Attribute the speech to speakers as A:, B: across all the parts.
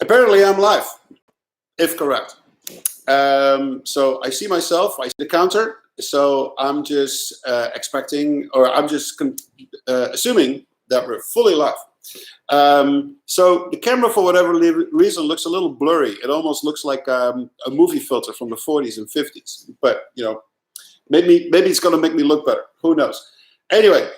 A: Apparently I'm live, if correct. So I see myself, I see the counter, so I'm just expecting, or I'm just assuming that we're fully live. So the camera, for whatever reason, looks a little blurry. It almost looks like a movie filter from the 40s and 50s. But, you know, maybe it's going to make me look better. Who knows? Anyway,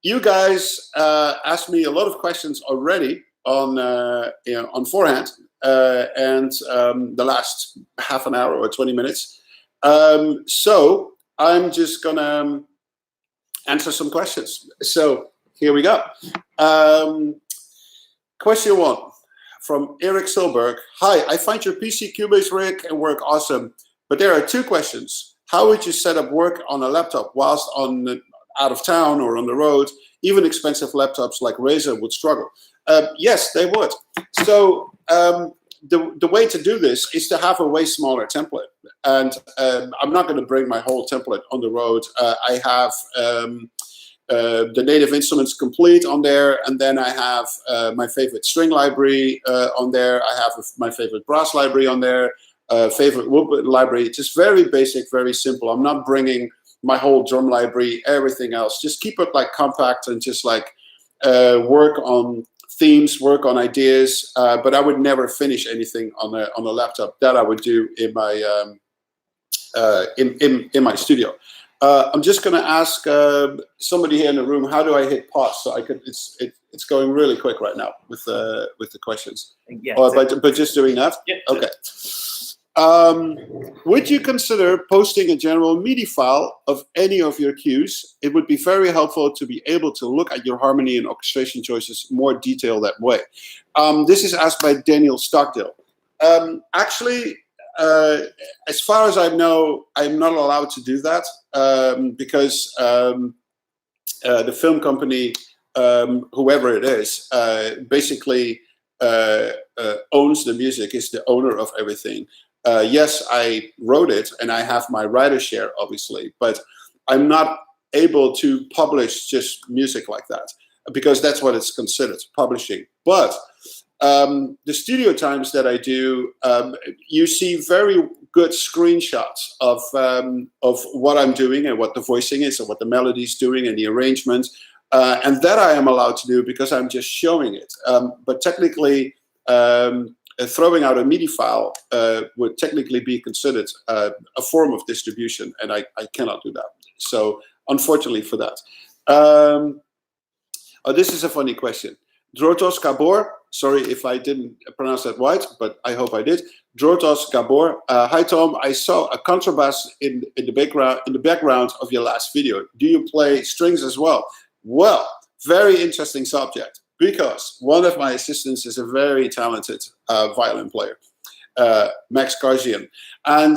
A: you guys asked me a lot of questions already on forehand and the last half an hour or 20 minutes. So I'm just going to answer some questions. So here we go. Question 1 from Eric Silberg. Hi, I find your PC Cubase rig and work awesome, but there are 2 questions. How would you set up work on a laptop whilst out of town or on the road? Even expensive laptops like Razer would struggle. Yes, they would. So the way to do this is to have a way smaller template. And I'm not going to bring my whole template on the road. I have the native instruments complete on there, and then I have my favorite string library on there. I have my favorite brass library on there, favorite wood library. Just very basic, very simple. I'm not bringing my whole drum library, everything else. Just keep it like compact and just like work on themes, work on ideas. But I would never finish anything on a laptop. That I would do in my in my studio. I'm just going to ask somebody here in the room, how do I hit pause? So I could. It's going really quick right now with the questions.
B: Yeah.
A: But just doing that.
B: Yeah.
A: Okay. Would you consider posting a general MIDI file of any of your cues? It would be very helpful to be able to look at your harmony and orchestration choices more detailed that way. This is asked by Daniel Stockdale. Actually, as far as I know, I'm not allowed to do that because the film company, whoever it is, basically owns the music, is the owner of everything. Yes, I wrote it and I have my writer share, obviously, but I'm not able to publish just music like that because that's what it's considered, publishing. But the studio times that I do, you see very good screenshots of what I'm doing and what the voicing is and what the melody is doing and the arrangement. And that I am allowed to do because I'm just showing it. But technically, throwing out a MIDI file would technically be considered a form of distribution, and I cannot do that. So unfortunately for that. Oh, this is a funny question. Drotos Gabor, sorry if I didn't pronounce that right, but I hope I did. Drotos Gabor, hi Tom, I saw a contrabass in the background of your last video. Do you play strings as well? Well, very interesting subject, because one of my assistants is a very talented violin player, Max Garzian, and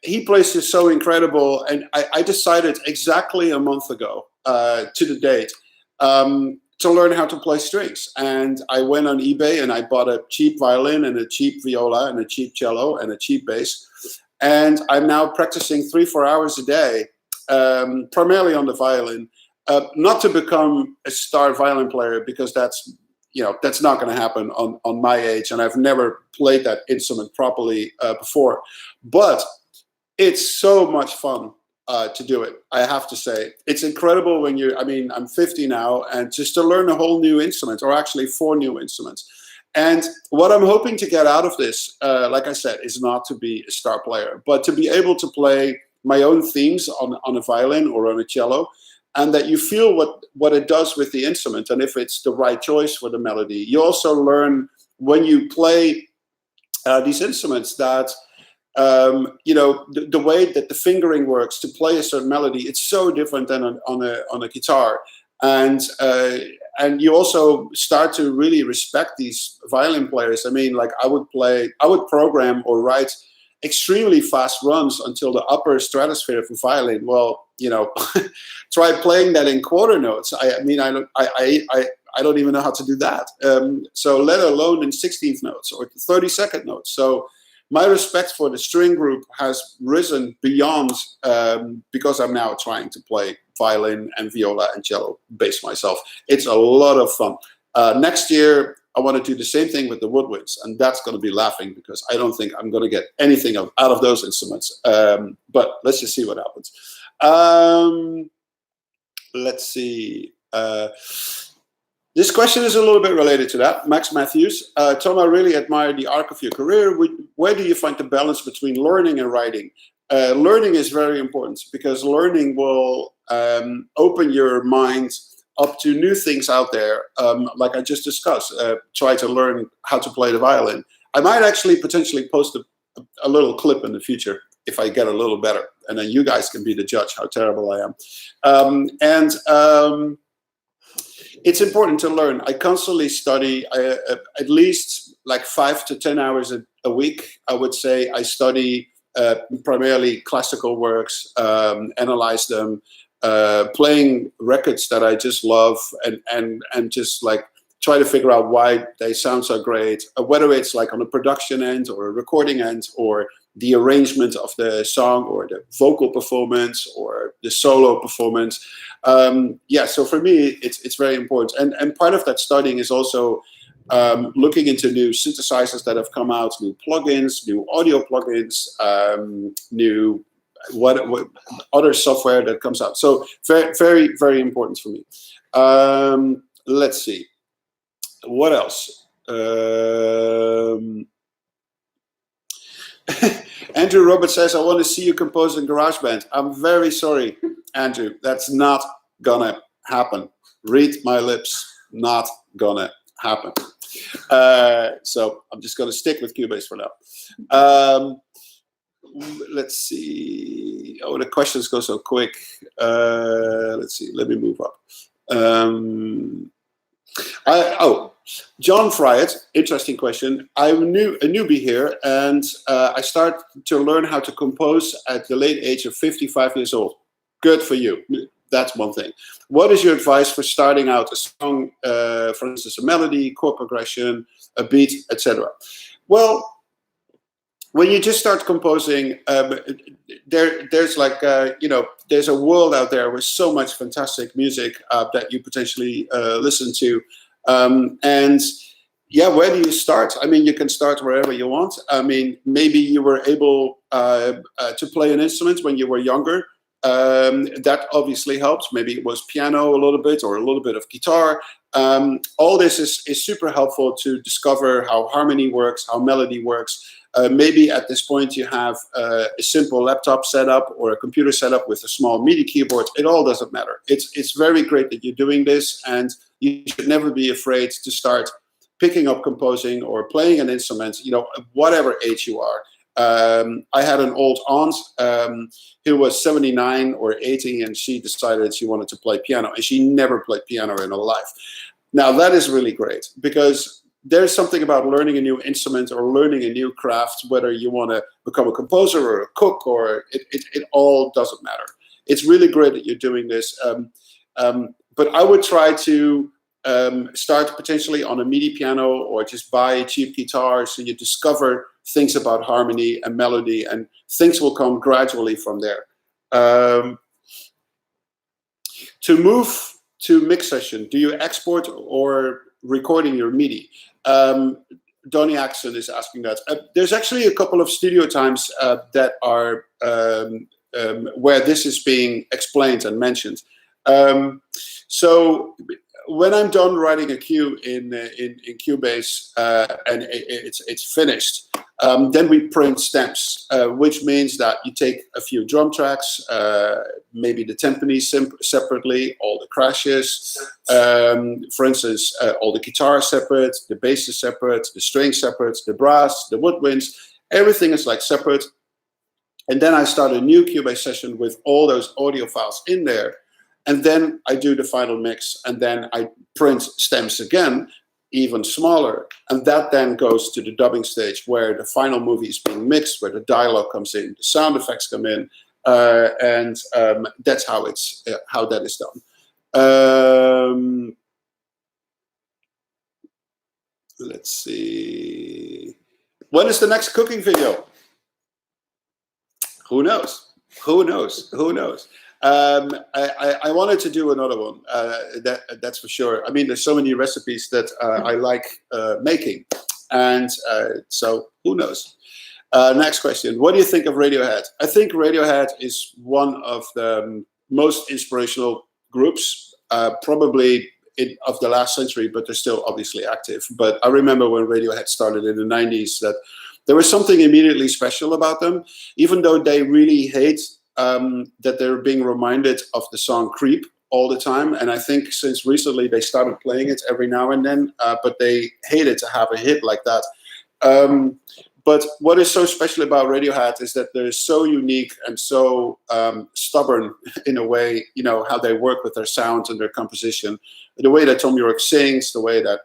A: he plays just so incredible. And I decided exactly a month ago, to the date, to learn how to play strings. And I went on eBay and I bought a cheap violin and a cheap viola and a cheap cello and a cheap bass. And I'm now practicing 3-4 hours a day, primarily on the violin, not to become a star violin player, because that's not going to happen on my age, and I've never played that instrument properly before. But it's so much fun to do it. I have to say, it's incredible when I'm 50 now, and just to learn a whole new instrument, or actually 4 new instruments. And what I'm hoping to get out of this, like I said, is not to be a star player, but to be able to play my own themes on a violin or on a cello, and that you feel what it does with the instrument, and if it's the right choice for the melody. You also learn when you play these instruments that the way that the fingering works to play a certain melody, it's so different than on a guitar. And you also start to really respect these violin players. I mean, like I would program or write extremely fast runs until the upper stratosphere of a violin. Well, try playing that in quarter notes. I don't even know how to do that. So let alone in 16th notes or 32nd notes. So my respect for the string group has risen beyond, because I'm now trying to play violin and viola and cello bass myself. It's a lot of fun. Next year, I want to do the same thing with the woodwinds, and that's going to be laughing because I don't think I'm going to get anything out of those instruments. But let's just see what happens. Let's see. This question is a little bit related to that. Max Matthews. Tom, I really admire the arc of your career. Where do you find the balance between learning and writing? Learning is very important because learning will open your mind up to new things out there. Like I just discussed, try to learn how to play the violin. I might actually potentially post a little clip in the future if I get a little better. And then you guys can be the judge how terrible I am. It's important to learn. I constantly study at least like 5 to 10 hours a week. I would say I study primarily classical works, analyze them, playing records that I just love, and just like try to figure out why they sound so great, whether it's like on a production end or a recording end or the arrangement of the song or the vocal performance or the solo performance. Yeah, so for me, it's very important. And part of that studying is also looking into new synthesizers that have come out, new plugins, new audio plugins, new what other software that comes out. So very, very, very important for me. Let's see. What else? Andrew Roberts says, I want to see you compose in GarageBand. I'm very sorry, Andrew. That's not gonna happen. Read my lips. Not gonna happen. So I'm just gonna stick with Cubase for now. Let's see. Oh, the questions go so quick. Let's see. Let me move up. John Fried, interesting question. I'm a newbie here, and I started to learn how to compose at the late age of 55 years old. Good for you. That's one thing. What is your advice for starting out a song, for instance, a melody, chord progression, a beat, etc.? Well, when you just start composing, there's like, there's a world out there with so much fantastic music that you potentially listen to. And yeah, where do you start? I mean, you can start wherever you want. I mean, maybe you were able to play an instrument when you were younger. That obviously helps. Maybe it was piano a little bit or a little bit of guitar. All this is super helpful to discover how harmony works, how melody works. Maybe at this point you have a simple laptop setup or a computer setup with a small MIDI keyboard. It all doesn't matter. It's very great that you're doing this, and you should never be afraid to start picking up composing or playing an instrument, whatever age you are. I had an old aunt who was 79 or 80, and she decided she wanted to play piano, and she never played piano in her life. Now, that is really great, because there's something about learning a new instrument or learning a new craft, whether you want to become a composer or a cook, or it all doesn't matter. It's really great that you're doing this. But I would try to start potentially on a MIDI piano or just buy a cheap guitar, so you discover things about harmony and melody, and things will come gradually from there. To move to mix session, do you export or recording your MIDI? Donnie Axon is asking that. There's actually a couple of studio times that are where this is being explained and mentioned. So when I'm done writing a cue in Cubase and it's finished, then we print stems, which means that you take a few drum tracks, maybe the timpani separately, all the crashes, for instance, all the guitars separate, the bass is separate, the strings separate, the brass, the woodwinds, everything is like separate. And then I start a new Cubase session with all those audio files in there. And then I do the final mix, and then I print stems again, even smaller. And that then goes to the dubbing stage, where the final movie is being mixed, where the dialogue comes in, the sound effects come in, and that's how that is done. Let's see. When is the next cooking video? Who knows? Who knows? Who knows? I wanted to do another one. That's for sure. I mean, there's so many recipes that I like making, and so who knows. Next question. What do you think of Radiohead? I think Radiohead is one of the most inspirational groups, probably of the last century, but they're still obviously active. But I remember when Radiohead started in the 90s that there was something immediately special about them, even though they really hate that they're being reminded of the song Creep all the time. And I think since recently they started playing it every now and then, but they hated to have a hit like that. But what is so special about Radiohead is that they're so unique and so stubborn in a way, you know, how they work with their sound and their composition, the way that Tom York sings, the way that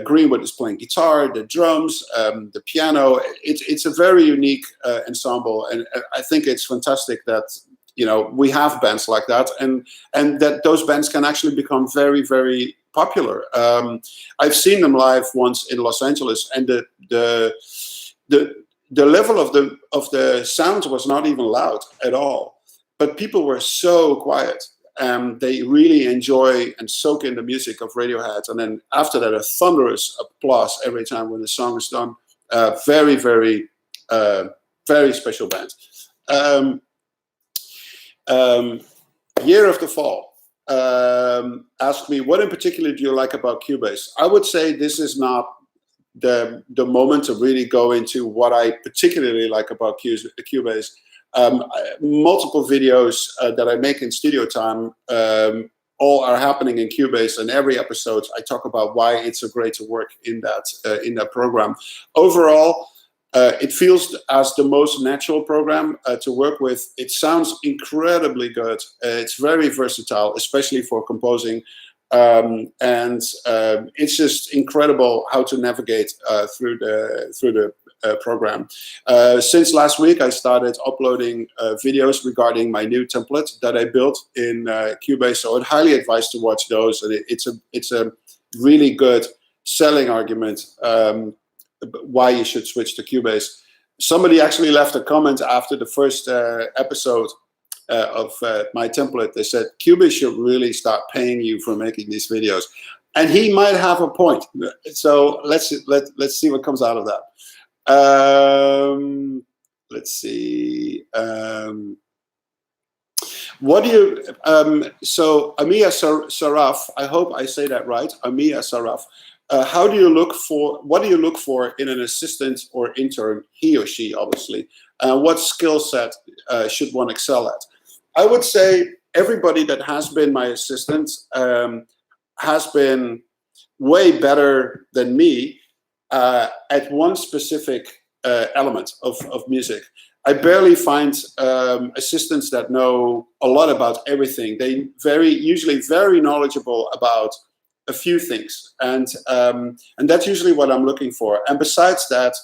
A: Greenwood is playing guitar, the drums, the piano. It's a very unique ensemble, and I think it's fantastic that, you know, we have bands like that, and that those bands can actually become very, very popular. I've seen them live once in Los Angeles, and the level of the sound was not even loud at all, but people were so quiet. They really enjoy and soak in the music of Radiohead, and then after that, a thunderous applause every time when the song is done. Very, very, very special band. Year of the Fall asked me, what in particular do you like about Cubase? I would say this is not the moment to really go into what I particularly like about Cubase. Multiple videos that I make in studio time all are happening in Cubase, and every episode I talk about why it's so great to work in that program. Overall, it feels as the most natural program to work with. It sounds incredibly good. It's very versatile, especially for composing. And it's just incredible how to navigate through the program. Since last week, I started uploading videos regarding my new template that I built in Cubase. So I'd highly advise to watch those. And it's a really good selling argument why you should switch to Cubase. Somebody actually left a comment after the first episode of my template. They said Cubase should really start paying you for making these videos, and he might have a point. So let's see what comes out of that. Let's see. What do you? So Amia Saraf, I hope I say that right. Amia Saraf. What do you look for in an assistant or intern? He or she, obviously. What skill set should one excel at? I would say everybody that has been my assistant has been way better than me at one specific element of music. I barely find assistants that know a lot about everything. They usually very knowledgeable about a few things, and that's usually what I'm looking for. And besides that,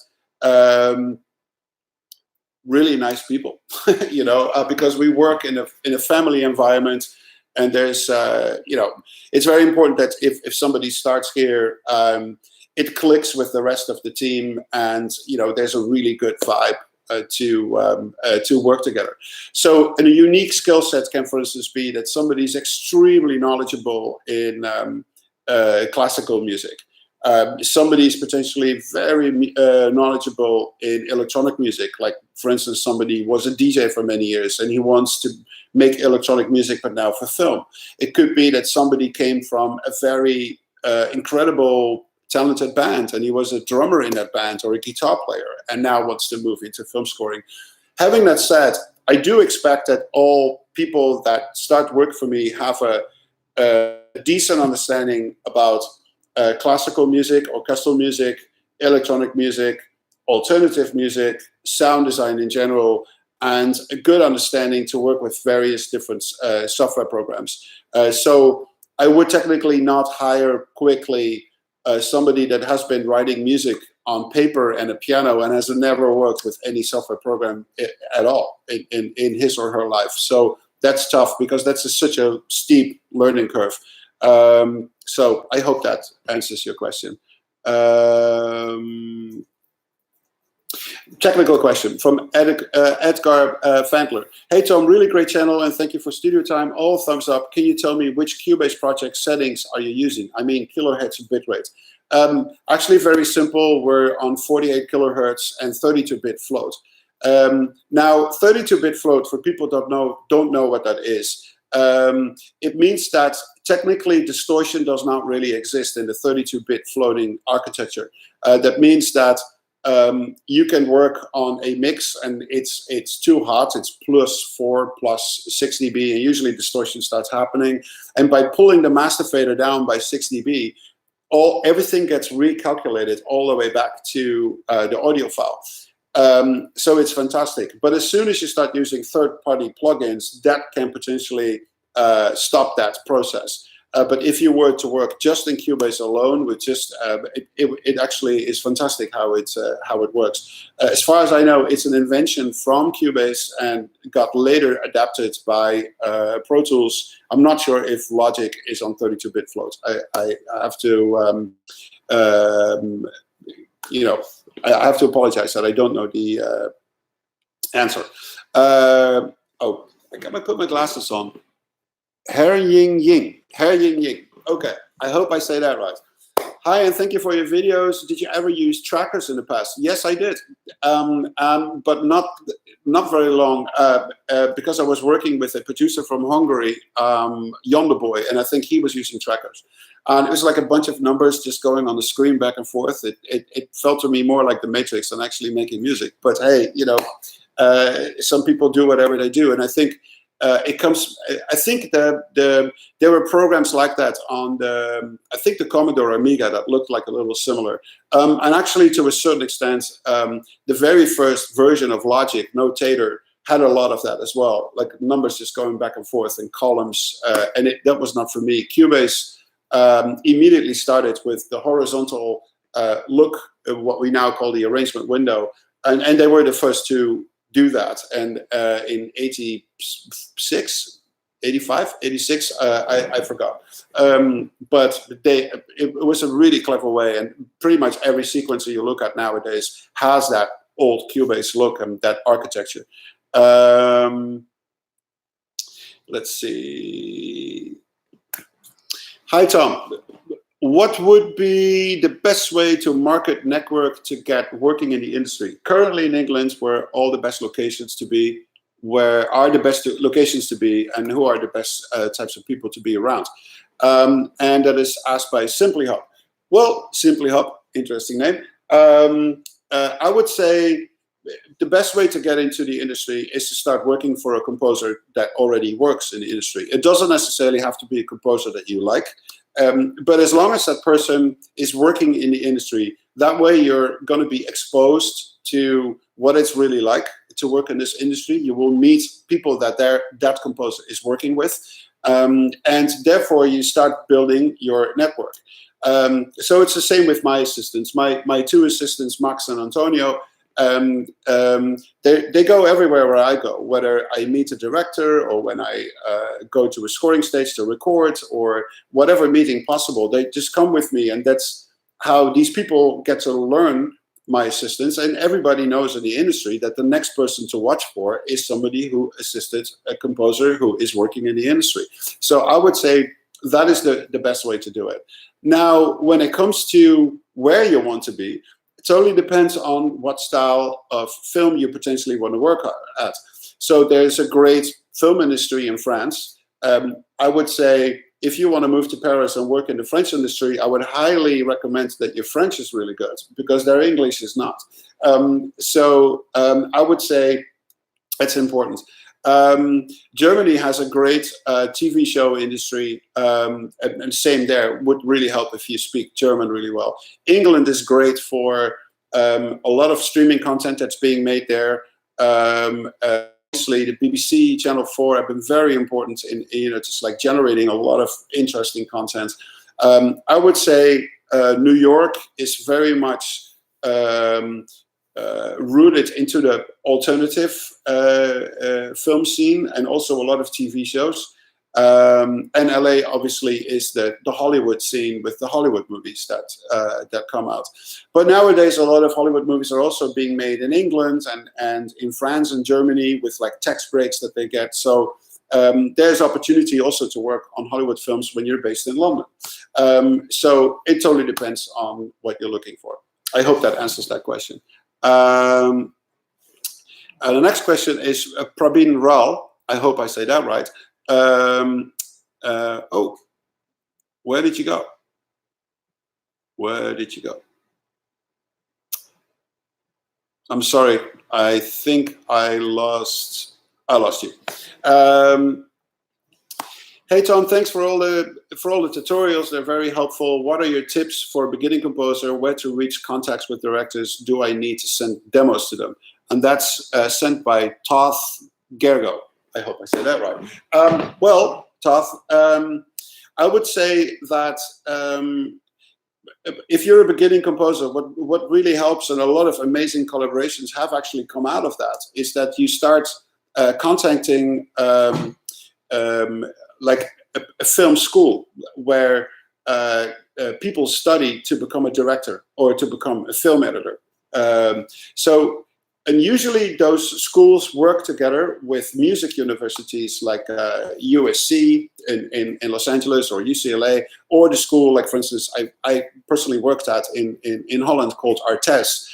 A: really nice people, you know, because we work in a family environment, and there's you know, it's very important that if somebody starts here, it clicks with the rest of the team, and you know, there's a really good vibe to work together. So a unique skill set can, for instance, be that somebody's extremely knowledgeable in classical music. Somebody's potentially very knowledgeable in electronic music. Like, for instance, somebody was a DJ for many years and he wants to make electronic music, but now for film. It could be that somebody came from a very incredible, talented band and he was a drummer in that band or a guitar player and now wants to move into film scoring. Having that said, I do expect that all people that start work for me have a decent understanding about classical music, orchestral music, electronic music, alternative music, sound design in general, and a good understanding to work with various different software programs. So I would technically not hire quickly somebody that has been writing music on paper and a piano and has never worked with any software program at all in his or her life. So that's tough because that's such a steep learning curve. So I hope that answers your question. Technical question from Edgar Fandler. Hey Tom, really great channel and thank you for studio time. All thumbs up. Can you tell me which Cubase project settings are you using? I mean kilohertz bitrate. Actually very simple. We're on 48 kilohertz and 32-bit float. Now 32-bit float, for people who don't know what that is. It means that technically distortion does not really exist in the 32-bit floating architecture. That means that you can work on a mix and it's too hot, it's +4, +6 dB, and usually distortion starts happening. And by pulling the master fader down by 6 dB, everything gets recalculated all the way back to the audio file. So it's fantastic. But as soon as you start using third-party plugins, that can potentially stop that process. But if you were to work just in Cubase alone, with just it actually is fantastic how it works. As far as I know, it's an invention from Cubase and got later adapted by Pro Tools. I'm not sure if Logic is on 32-bit float. I have to I have to apologize that I don't know the answer. Oh, I gotta put my glasses on. Her Ying Ying. Okay, I hope I say that right. Hi, and thank you for your videos. Did you ever use trackers in the past? Yes, I did, but not very long, because I was working with a producer from Hungary, Yonder Boy, and I think he was using trackers. And it was like a bunch of numbers just going on the screen back and forth. It felt to me more like the Matrix than actually making music. But hey, some people do whatever they do, and I think it comes. I think there were programs like that on I think the Commodore Amiga that looked like a little similar. And actually, to a certain extent, the very first version of Logic, Notator, had a lot of that as well, like numbers just going back and forth in columns. And that was not for me. Cubase immediately started with the horizontal look, what we now call the arrangement window, and they were the first to do that. And in 86, 85, 86, I forgot. But it was a really clever way, and pretty much every sequencer you look at nowadays has that old Cubase look and that architecture. Let's see. Hi, Tom. What would be the best way to market network to get working in the industry? Currently in England, where all the best locations to be, where are the best locations to be, and who are the best types of people to be around? And that is asked by Simply Hub. Well, Simply Hub, interesting name. I would say the best way to get into the industry is to start working for a composer that already works in the industry. It doesn't necessarily have to be a composer that you like. But as long as that person is working in the industry, that way you're going to be exposed to what it's really like to work in this industry. You will meet people that that composer is working with, and therefore you start building your network. So it's the same with my assistants. My two assistants, Max and Antonio, they go everywhere where I go, whether I meet a director or when I go to a scoring stage to record or whatever meeting possible. They just come with me, and that's how these people get to learn my assistants. And everybody knows in the industry that the next person to watch for is somebody who assisted a composer who is working in the industry. So I would say that is the best way to do it. Now, when it comes to where you want to be, it totally depends on what style of film you potentially want to work at. So there's a great film industry in France. I would say if you want to move to Paris and work in the French industry, I would highly recommend that your French is really good, because their English is not. I would say it's important. Germany has a great TV show industry, and same there, would really help if you speak German really well. England is great for a lot of streaming content that's being made there. Obviously, the BBC, Channel 4 have been very important in just like generating a lot of interesting content. I would say New York is very much rooted into the alternative film scene, and also a lot of TV shows. And LA obviously is the Hollywood scene with the Hollywood movies that come out. But nowadays, a lot of Hollywood movies are also being made in England and in France and Germany with like tax breaks that they get. So there's opportunity also to work on Hollywood films when you're based in London. So it totally depends on what you're looking for. I hope that answers that question. The next question is Prabin Ral. I hope I say that right. Oh, where did you go? Where did you go? I'm sorry. I think I lost you. Hey Tom, thanks for all the tutorials. They're very helpful. What are your tips for a beginning composer? Where to reach contacts with directors? Do I need to send demos to them? And that's sent by Toth Gergo. I hope I say that right. Well, Toth, I would say that if you're a beginning composer, what really helps, and a lot of amazing collaborations have actually come out of that, is that you start contacting like a film school where people study to become a director or to become a film editor. And usually those schools work together with music universities like USC in Los Angeles or UCLA, or the school, like for instance, I personally worked at in Holland called Artes.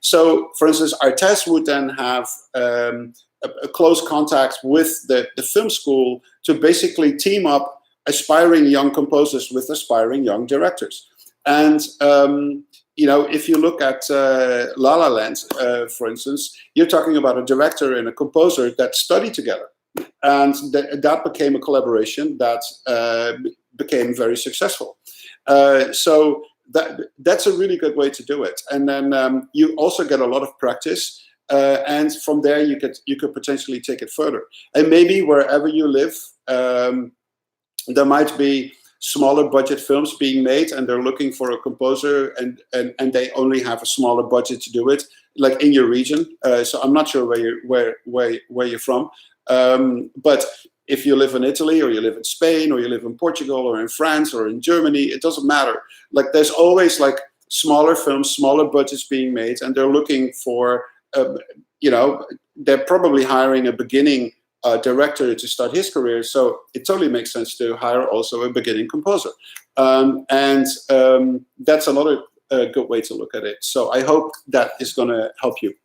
A: So for instance, Artes would then have a close contact with the film school to basically team up aspiring young composers with aspiring young directors. And you know, if you look at La La Land, for instance, you're talking about a director and a composer that study together, and that became a collaboration that became very successul. So that's a really good way to do it. And then you also get a lot of practice, and from there you could potentially take it further. And maybe wherever you live, there might be smaller budget films being made, and they're looking for a composer, and they only have a smaller budget to do it, like in your region. So I'm not sure where you're from, but if you live in Italy, or you live in Spain, or you live in Portugal, or in France, or in Germany, it doesn't matter. Like there's always like smaller films, smaller budgets being made, and they're looking for, you know, they're probably hiring a beginning director to start his career, so it totally makes sense to hire also a beginning composer, and that's another good way to look at it. So I hope that is going to help you.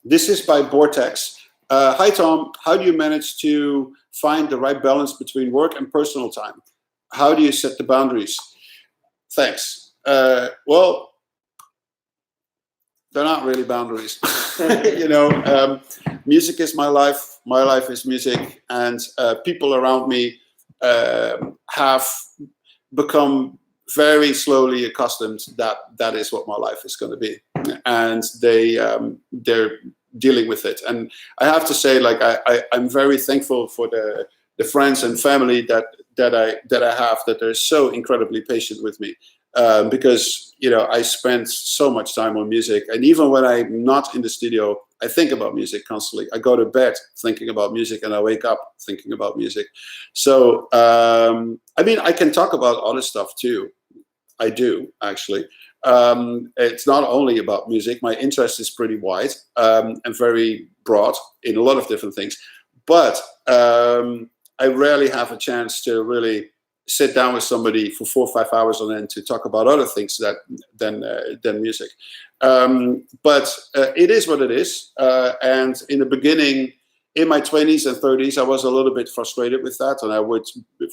A: This is by Vortex. Hi Tom, how do you manage to find the right balance between work and personal time? How do you set the boundaries? Thanks. Well, they're not really boundaries. You know, music is my life is music, and people around me have become very slowly accustomed that is what my life is going to be, and they're dealing with it. And I have to say, like, I'm very thankful for the friends and family that I have, that they're so incredibly patient with me. Because, you know, I spend so much time on music, and even when I'm not in the studio, I think about music constantly. I go to bed thinking about music, and I wake up thinking about music. So, I mean, I can talk about other stuff too. I do, actually. It's not only about music. My interest is pretty wide and very broad in a lot of different things. But I rarely have a chance to really sit down with somebody for 4 or 5 hours on end to talk about other things than music. But it is what it is. And in the beginning, in my 20s and 30s, I was a little bit frustrated with that. And I would,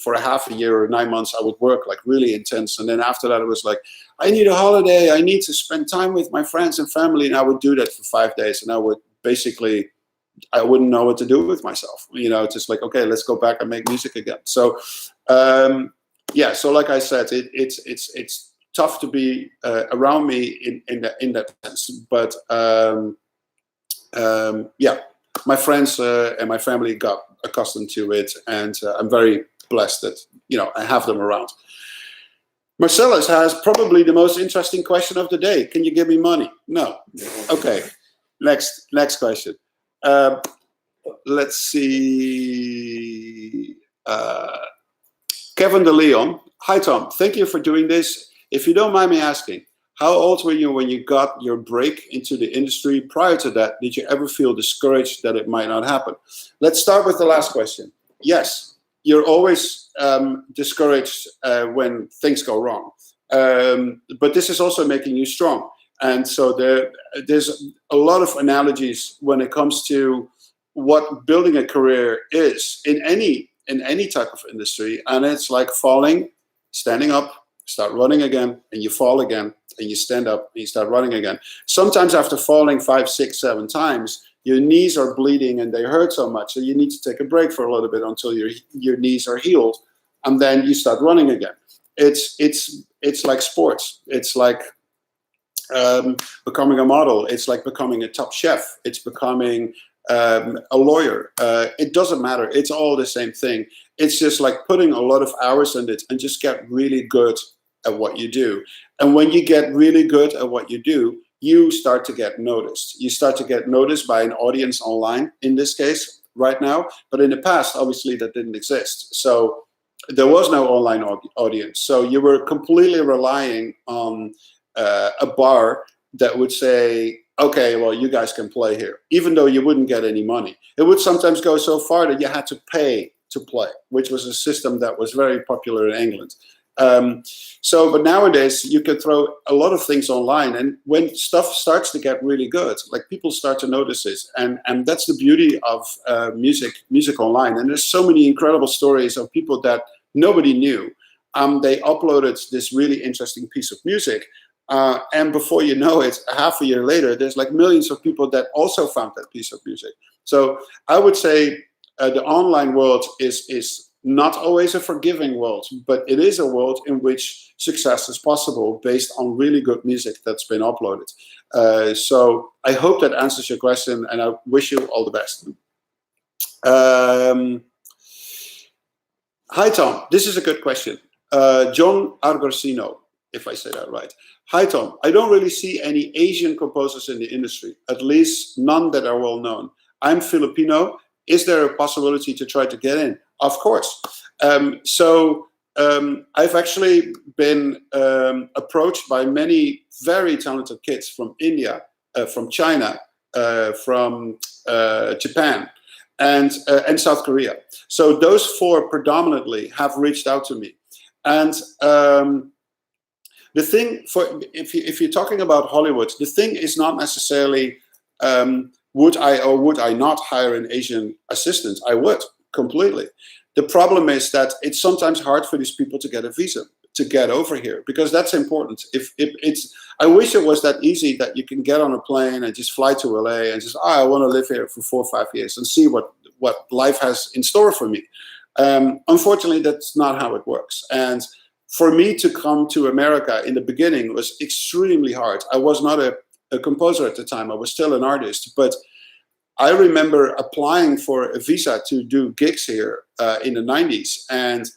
A: for a half a year or 9 months, I would work like really intense. And then after that, it was like, I need a holiday. I need to spend time with my friends and family. And I would do that for 5 days. And I would basically, I wouldn't know what to do with myself. You know, just like, okay, let's go back and make music again. So, yeah. So, like I said, it's tough to be around me in that sense. But yeah, my friends and my family got accustomed to it, and I'm very blessed that, you know, I have them around. Marcellus has probably the most interesting question of the day. Can you give me money? No. Okay. Next question. Let's see. Kevin De Leon. Hi, Tom. Thank you for doing this. If you don't mind me asking, how old were you when you got your break into the industry? Prior to that, did you ever feel discouraged that it might not happen? Let's start with the last question. Yes, you're always discouraged when things go wrong. But this is also making you strong. And so there's a lot of analogies when it comes to what building a career is in any type of industry. And it's like falling, standing up, start running again, and you fall again, and you stand up, and you start running again. Sometimes after falling 5, 6, 7 times, your knees are bleeding and they hurt so much, so you need to take a break for a little bit until your knees are healed, and then you start running again. It's like sports. It's like becoming a model. It's like becoming a top chef. It's becoming a lawyer. It doesn't matter. It's all the same thing. It's just like putting a lot of hours in it and just get really good at what you do. And when you get really good at what you do, you start to get noticed. You start to get noticed by an audience online, in this case, right now. But in the past, obviously, that didn't exist. So there was no online audience. So you were completely relying on a bar that would say, okay, well, you guys can play here, even though you wouldn't get any money. It would sometimes go so far that you had to pay to play, which was a system that was very popular in England. But nowadays you can throw a lot of things online, and when stuff starts to get really good, like people start to notice it, and that's the beauty of music online. And there's so many incredible stories of people that nobody knew. They uploaded this really interesting piece of music, and before you know it, half a year later, there's like millions of people that also found that piece of music. So I would say the online world is not always a forgiving world, but it is a world in which success is possible based on really good music that's been uploaded. So I hope that answers your question, and I wish you all the best. Hi, Tom. This is a good question. John Argosino, if I say that right. Hi, Tom. I don't really see any Asian composers in the industry, at least none that are well known. I'm Filipino. Is there a possibility to try to get in? Of course. I've actually been approached by many very talented kids from India, from China, from Japan, and South Korea. So those 4 predominantly have reached out to me. And the thing, if you're talking about Hollywood, the thing is not necessarily would I or would I not hire an Asian assistant? I would, completely. The problem is that it's sometimes hard for these people to get a visa, to get over here, because that's important. I wish it was that easy that you can get on a plane and just fly to LA and just, I want to live here for 4 or 5 years and see what life has in store for me. Unfortunately, that's not how it works. And for me to come to America in the beginning was extremely hard. I was not a composer at the time. I was still an artist, but I remember applying for a visa to do gigs here in the 90s, and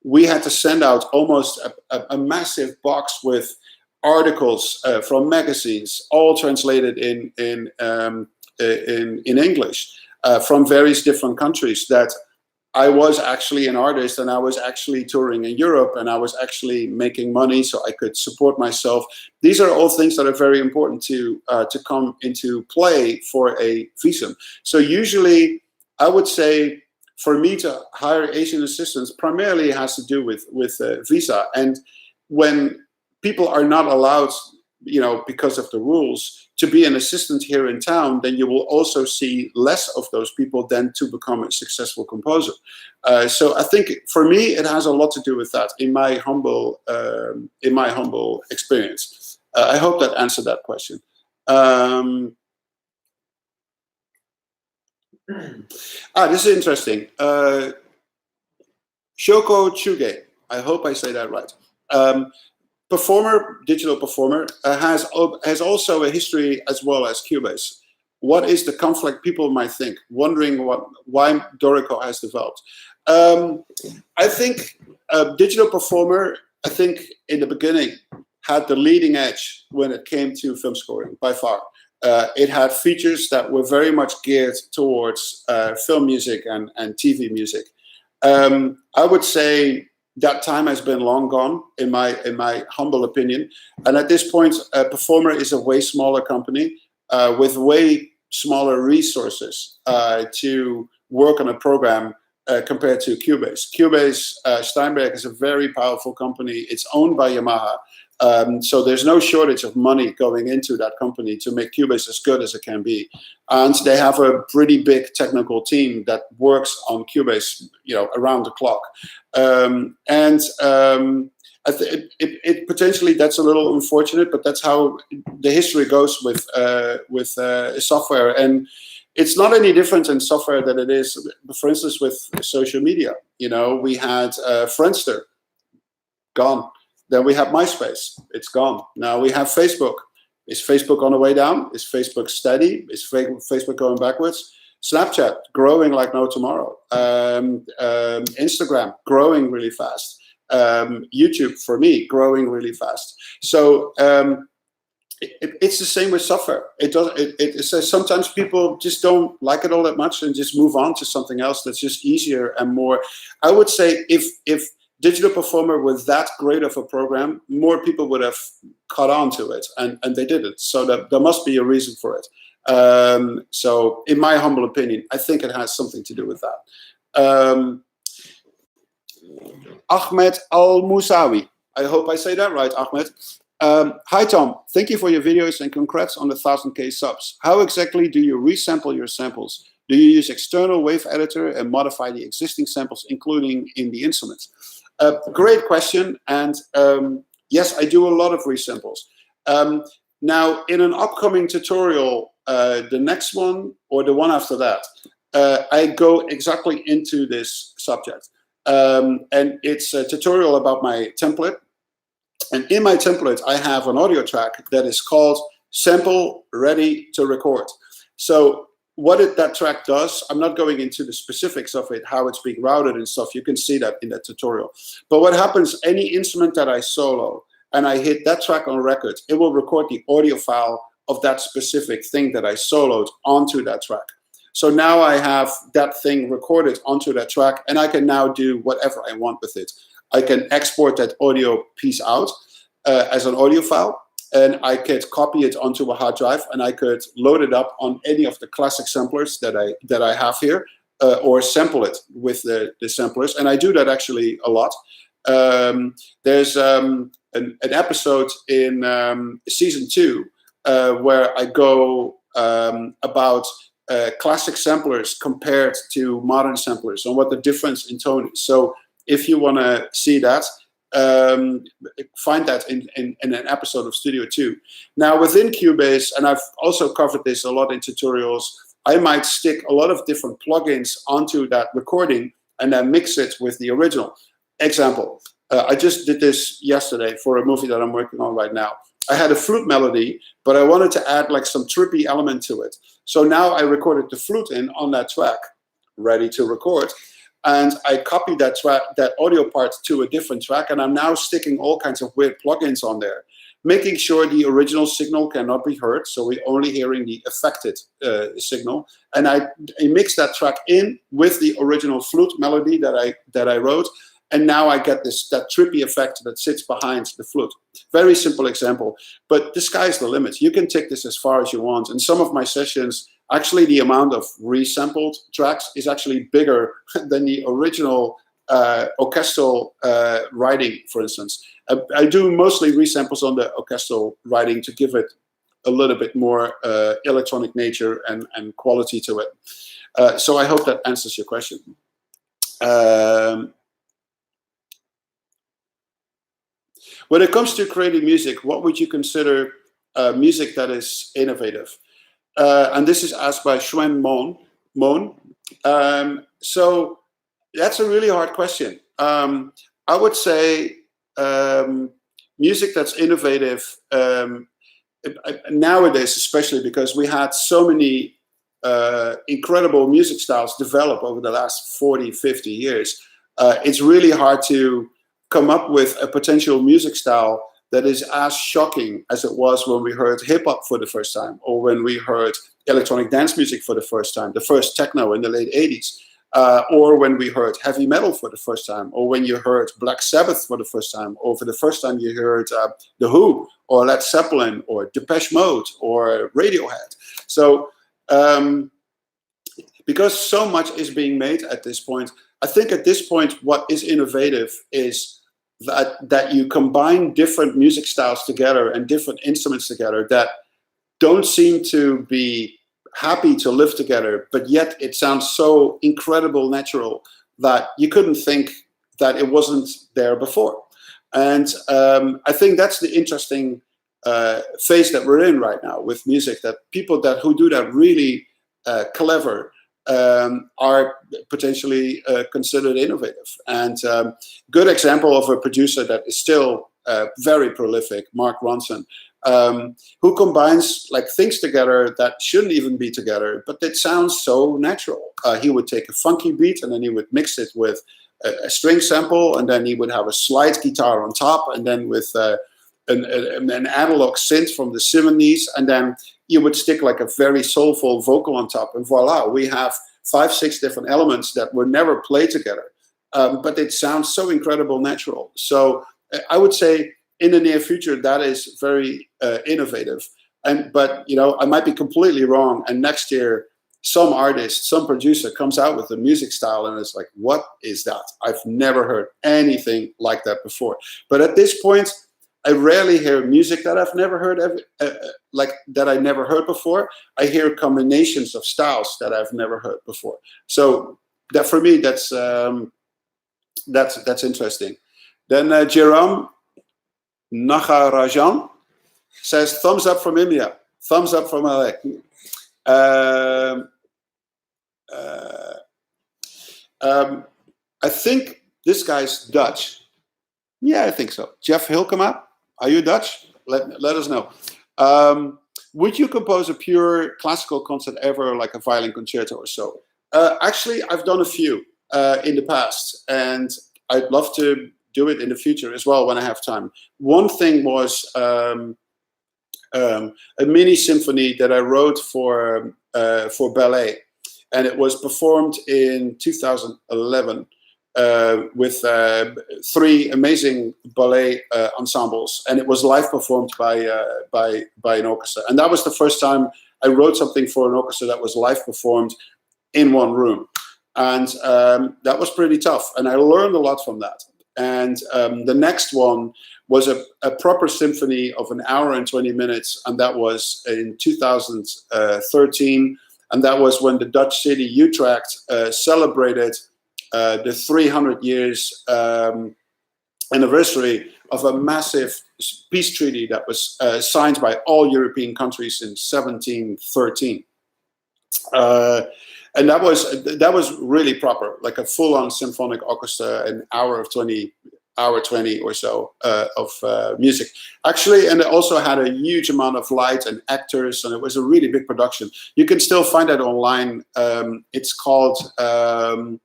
A: we had to send out almost a massive box with articles from magazines, all translated in English, from various different countries, that I was actually an artist, and I was actually touring in Europe, and I was actually making money so I could support myself. These are all things that are very important to come into play for a visa. So usually, I would say, for me to hire Asian assistants, primarily it has to do with visa. And when people are not allowed, because of the rules, to be an assistant here in town, then you will also see less of those people than to become a successful composer. So I think for me, it has a lot to do with that in my humble experience. I hope that answered that question. This is interesting. Shoko Chuge, I hope I say that right. Digital performer, has also a history as well as Cubase. What is the conflict people might think, wondering why Dorico has developed? I think digital performer, I think in the beginning, had the leading edge when it came to film scoring, by far. It had features that were very much geared towards film music and TV music. I would say that time has been long gone, in my humble opinion. And at this point, Performer is a way smaller company with way smaller resources to work on a program compared to Cubase. Cubase Steinberg is a very powerful company. It's owned by Yamaha. So there's no shortage of money going into that company to make Cubase as good as it can be. And they have a pretty big technical team that works on Cubase, around the clock. Potentially that's a little unfortunate, but that's how the history goes with software. And it's not any different in software than it is, for instance, with social media. We had Friendster, gone. Then we have MySpace, it's gone. Now we have Facebook. Is Facebook on the way down? Is Facebook steady? Is Facebook going backwards? Snapchat, growing like no tomorrow. Instagram, growing really fast. YouTube, for me, growing really fast. So it's the same with software. It says sometimes people just don't like it all that much and just move on to something else that's just easier and more. I would say if Digital Performer was that great of a program, more people would have caught on to it, and they didn't. So there must be a reason for it. So in my humble opinion, I think it has something to do with that. Ahmed Al-Musawi. I hope I say that right, Ahmed. Hi, Tom. Thank you for your videos and congrats on the 1000K subs. How exactly do you resample your samples? Do you use external wave editor and modify the existing samples, including in the instruments? Great question. And yes, I do a lot of resamples. Now, in an upcoming tutorial, the next one or the one after that, I go exactly into this subject. And it's a tutorial about my template. And in my template, I have an audio track that is called Sample Ready to Record. So what that track does, I'm not going into the specifics of it, how it's being routed and stuff. You can see that in that tutorial. But what happens, any instrument that I solo and I hit that track on record, it will record the audio file of that specific thing that I soloed onto that track. So now I have that thing recorded onto that track, and I can now do whatever I want with it. I can export that audio piece out as an audio file, and I could copy it onto a hard drive, and I could load it up on any of the classic samplers that I have here, or sample it with the samplers. And I do that actually a lot. There's an episode in season 2 where I go about classic samplers compared to modern samplers and what the difference in tone is. So if you want to see that, find that in an episode of Studio 2. Now within Cubase, and I've also covered this a lot in tutorials, I might stick a lot of different plugins onto that recording and then mix it with the original. Example, I just did this yesterday for a movie that I'm working on right now. I had a flute melody, but I wanted to add like some trippy element to it. So now I recorded the flute in on that track, ready to record. And I copied that track, that audio part, to a different track, and I'm now sticking all kinds of weird plugins on there, making sure the original signal cannot be heard, so we're only hearing the affected signal. And I mix that track in with the original flute melody that I wrote, and now I get that trippy effect that sits behind the flute. Very simple example, but the sky's the limit. You can take this as far as you want. In some of my sessions, actually the amount of resampled tracks is actually bigger than the original orchestral writing, for instance. I do mostly resamples on the orchestral writing to give it a little bit more electronic nature and quality to it. So I hope that answers your question. When it comes to creating music, what would you consider music that is innovative? And this is asked by Shuen Mon. So that's a really hard question. I would say music that's innovative nowadays, especially because we had so many incredible music styles develop over the last 40, 50 years. It's really hard to come up with a potential music style that is as shocking as it was when we heard hip-hop for the first time, or when we heard electronic dance music for the first time, the first techno in the late 80s. or when we heard heavy metal for the first time, or when you heard Black Sabbath for the first time, or for the first time you heard The Who, or Led Zeppelin, or Depeche Mode, or Radiohead. So because so much is being made at this point, I think at this point what is innovative is that you combine different music styles together and different instruments together that don't seem to be happy to live together, but yet it sounds so incredible natural that you couldn't think that it wasn't there before. And I think that's the interesting phase that we're in right now with music, that people who do that really clever are potentially considered innovative. And good example of a producer that is still very prolific, Mark Ronson, who combines like things together that shouldn't even be together, but it sounds so natural. He would take a funky beat and then he would mix it with a string sample, and then he would have a slide guitar on top, and then with an analog synth from the 70s, and then you would stick like a very soulful vocal on top, and voila, we have 5-6 different elements that were never played together, but it sounds so incredible natural. So I would say in the near future that is very innovative. But you know, I might be completely wrong, and next year some artist, some producer comes out with a music style and it's like, what is that? I've never heard anything like that before. But at this point, I rarely hear music that I've never heard that I never heard before. I hear combinations of styles that I've never heard before. So that for me, that's interesting. Then Jerome Nagarajan says, thumbs up from India, thumbs up from LA. I think this guy's Dutch. Yeah, I think so. Jeff Hilkema, are you Dutch? Let us know. Would you compose a pure classical concert ever, like a violin concerto or so? Actually, I've done a few in the past, and I'd love to do it in the future as well when I have time. One thing was a mini symphony that I wrote for ballet, and it was performed in 2011 with 3 amazing ballet ensembles, and it was live performed by an orchestra. And that was the first time I wrote something for an orchestra that was live performed in one room, and that was pretty tough. And I learned a lot from that. And the next one was a proper symphony of 1 hour and 20 minutes, and that was in 2013. And that was when the Dutch city Utrecht celebrated the 300 years anniversary of a massive peace treaty that was signed by all European countries in 1713. And that was really proper, like a full-on symphonic orchestra, an hour 20 or so of music. Actually, and it also had a huge amount of light and actors, and it was a really big production. You can still find that online. It's called, well,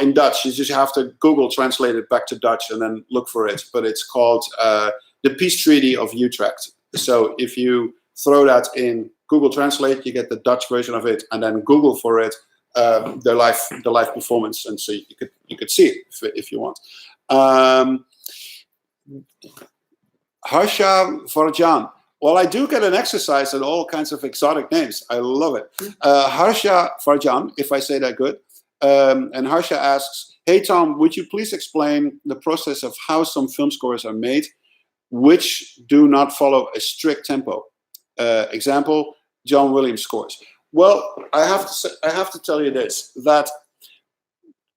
A: in Dutch, you just have to Google translate it back to Dutch and then look for it. But it's called the Peace Treaty of Utrecht. So if you throw that in Google Translate, you get the Dutch version of it, and then Google for it the live performance, and so you could see it if you want. Harsha Varjan. Well, I do get an exercise in all kinds of exotic names. I love it. Harsha Varjan, if I say that good. And Harsha asks, hey Tom, would you please explain the process of how some film scores are made which do not follow a strict tempo? Example, John Williams scores. Well, I have to tell you this, that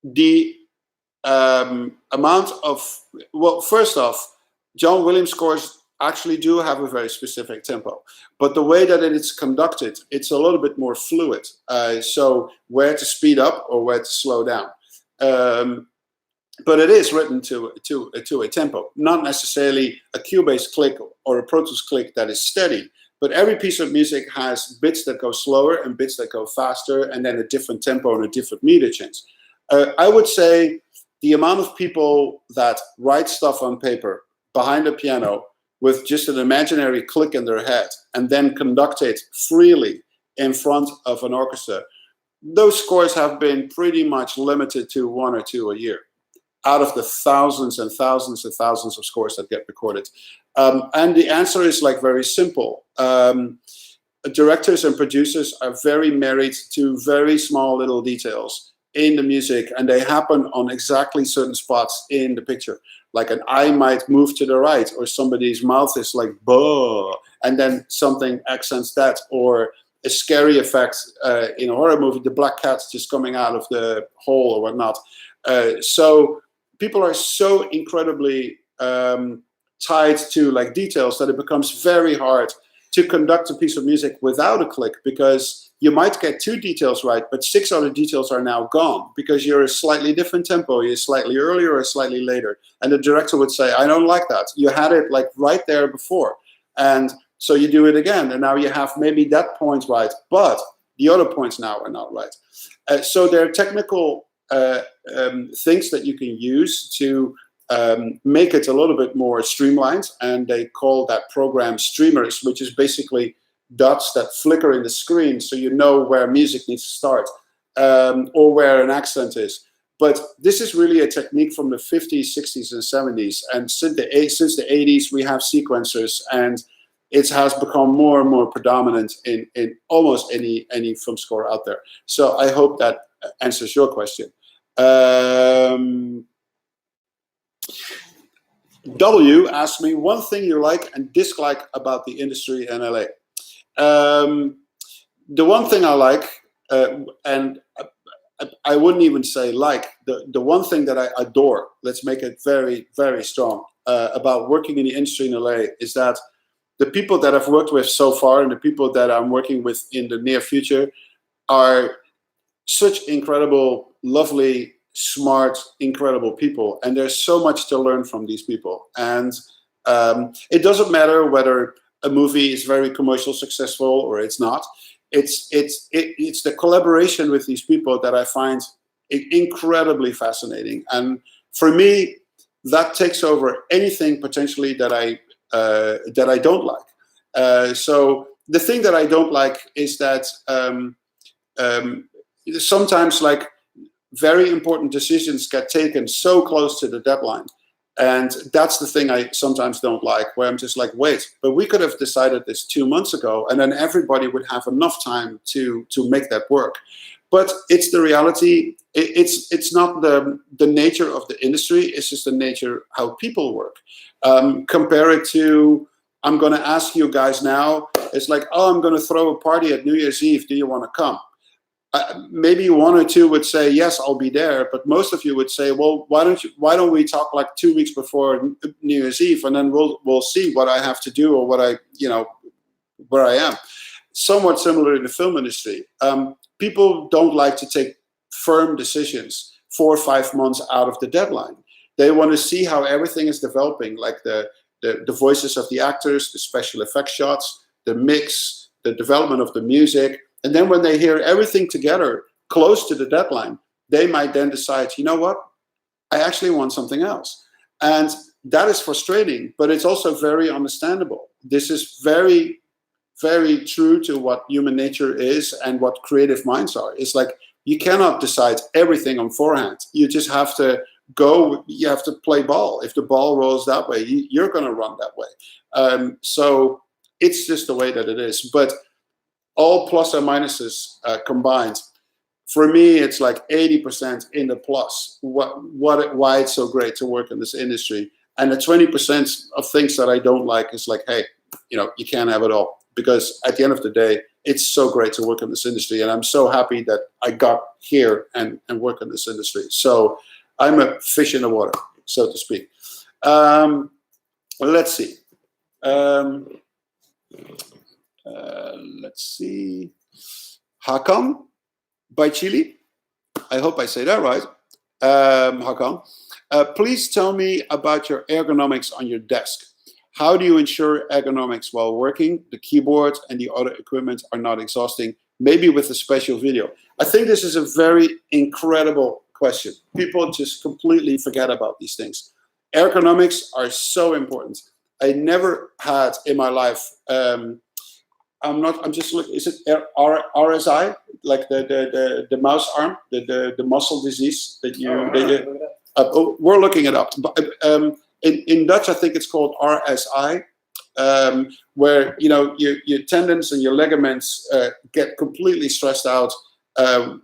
A: the amount of, well, first off, John Williams scores actually do have a very specific tempo, but the way that it's conducted, it's a little bit more fluid. So where to speed up or where to slow down. But it is written to a tempo, not necessarily a Cubase click or a Pro Tools click that is steady. But every piece of music has bits that go slower and bits that go faster, and then a different tempo and a different meter change. I would say the amount of people that write stuff on paper behind a piano with just an imaginary click in their head and then conduct it freely in front of an orchestra those scores have been pretty much limited to 1 or 2 a year out of the thousands and thousands and thousands of scores that get recorded. And the answer is like very simple. Directors and producers are very married to very small little details in the music, and they happen on exactly certain spots in the picture. Like an eye might move to the right, or somebody's mouth is like "buh," and then something accents that, or a scary effect in a horror movie, the black cat's just coming out of the hole or whatnot. So people are so incredibly tied to like details that it becomes very hard to conduct a piece of music without a click, because you might get 2 details right, but 6 other details are now gone because you're a slightly different tempo, you're slightly earlier or slightly later. And the director would say, I don't like that. You had it like right there before. And so you do it again, and now you have maybe that point right, but the other points now are not right. So there are technical things that you can use to make it a little bit more streamlined, and they call that program streamers, which is basically dots that flicker in the screen so you know where music needs to start or where an accent is. But this is really a technique from the 50s, 60s, and 70s, and since the 80s we have sequencers, and it has become more and more predominant in almost any film score out there. So I hope that answers your question. W asked me one thing you like and dislike about the industry in LA. The one thing I like, and I wouldn't even say like, the one thing that I adore, let's make it very, very strong, about working in the industry in LA is that the people that I've worked with so far and the people that I'm working with in the near future are such incredible, lovely, smart, incredible people, and there's so much to learn from these people. And it doesn't matter whether a movie is very commercial successful or it's not. It's the collaboration with these people that I find incredibly fascinating, and for me that takes over anything potentially that I don't like. So the thing that I don't like is that sometimes like very important decisions get taken so close to the deadline. And that's the thing I sometimes don't like, where I'm just like, wait, but we could have decided this 2 months ago, and then everybody would have enough time to make that work. But it's the reality. It's not the nature of the industry. It's just the nature how people work. Compare it to, I'm going to ask you guys now, it's like, oh, I'm going to throw a party at New Year's Eve. Do you want to come? Maybe 1 or 2 would say, yes, I'll be there. But most of you would say, well, why don't we talk like 2 weeks before New Year's Eve, and then we'll see what I have to do or what where I am. Somewhat similar in the film industry. People don't like to take firm decisions 4 or 5 months out of the deadline. They want to see how everything is developing, like the voices of the actors, the special effects shots, the mix, the development of the music. And then when they hear everything together close to the deadline, they might then decide, you know what, I actually want something else. And that is frustrating, but it's also very understandable. This is very, very true to what human nature is and what creative minds are. It's like you cannot decide everything on forehand. You just have to go, you have to play ball. If the ball rolls that way, you're going to run that way. So it's just the way that it is. But all plus and minuses combined, for me, it's like 80% in the plus. Why it's so great to work in this industry, and the 20% of things that I don't like is like, hey, you can't have it all, because at the end of the day, it's so great to work in this industry, and I'm so happy that I got here and work in this industry. So I'm a fish in the water, so to speak. Let's see. Let's see. Hakan by Chile. I hope I say that right. Hakan. Please tell me about your ergonomics on your desk. How do you ensure ergonomics while working? The keyboard and the other equipment are not exhausting, maybe with a special video. I think this is a very incredible question. People just completely forget about these things. Ergonomics are so important. I never had in my life I'm just looking. Is it RSI, like the mouse arm, the muscle disease that you? We're looking it up. But, in Dutch, I think it's called RSI, where your tendons and your ligaments get completely stressed out. So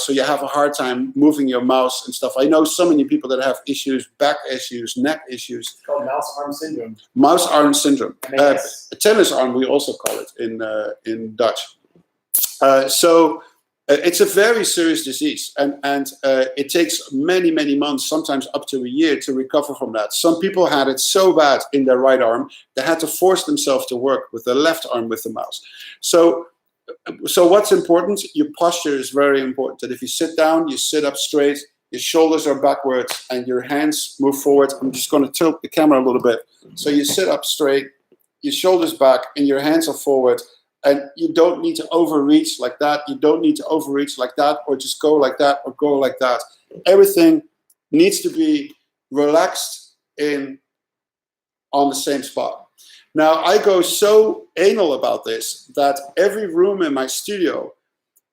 A: you have a hard time moving your mouse and stuff. I know so many people that have issues, back issues, neck issues.
B: It's called mouse arm syndrome.
A: Mouse arm syndrome.
B: Yes.
A: Tennis arm, we also call it in Dutch. It's a very serious disease, and it takes many, many months, sometimes up to a year, to recover from that. Some people had it so bad in their right arm, they had to force themselves to work with the left arm with the mouse. So what's important? Your posture is very important. That if you sit down, you sit up straight, your shoulders are backwards, and your hands move forward. I'm just going to tilt the camera a little bit. So you sit up straight, your shoulders back, and your hands are forward. And you don't need to overreach like that. You don't need to overreach like that, or just go like that, or go like that. Everything needs to be relaxed on the same spot. Now, I go so anal about this that every room in my studio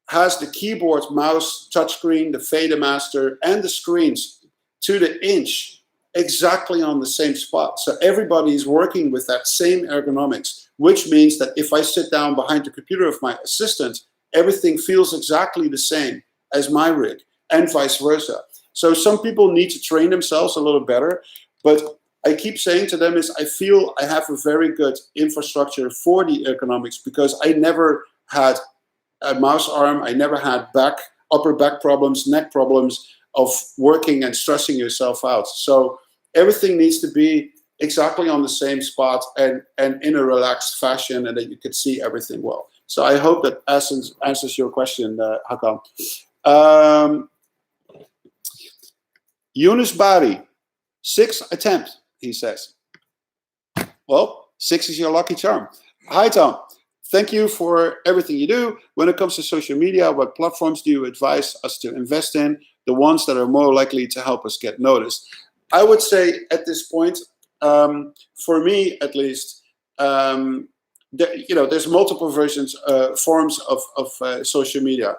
A: has the keyboard, mouse, touchscreen, the Fader Master, and the screens to the inch exactly on the same spot. So everybody is working with that same ergonomics, which means that if I sit down behind the computer of my assistant, everything feels exactly the same as my rig, and vice versa. So some people need to train themselves a little better, but I keep saying to them is I feel I have a very good infrastructure for the ergonomics, because I never had a mouse arm, I never had upper back problems, neck problems of working and stressing yourself out. So everything needs to be exactly on the same spot and in a relaxed fashion, and that you can see everything well. So I hope that answers your question, Hakan. Yunus Bari, 6 attempts, he says. Well, 6 is your lucky charm. Hi, Tom. Thank you for everything you do. When it comes to social media, what platforms do you advise us to invest in? The ones that are more likely to help us get noticed. I would say at this point, for me at least, there's multiple forms of social media.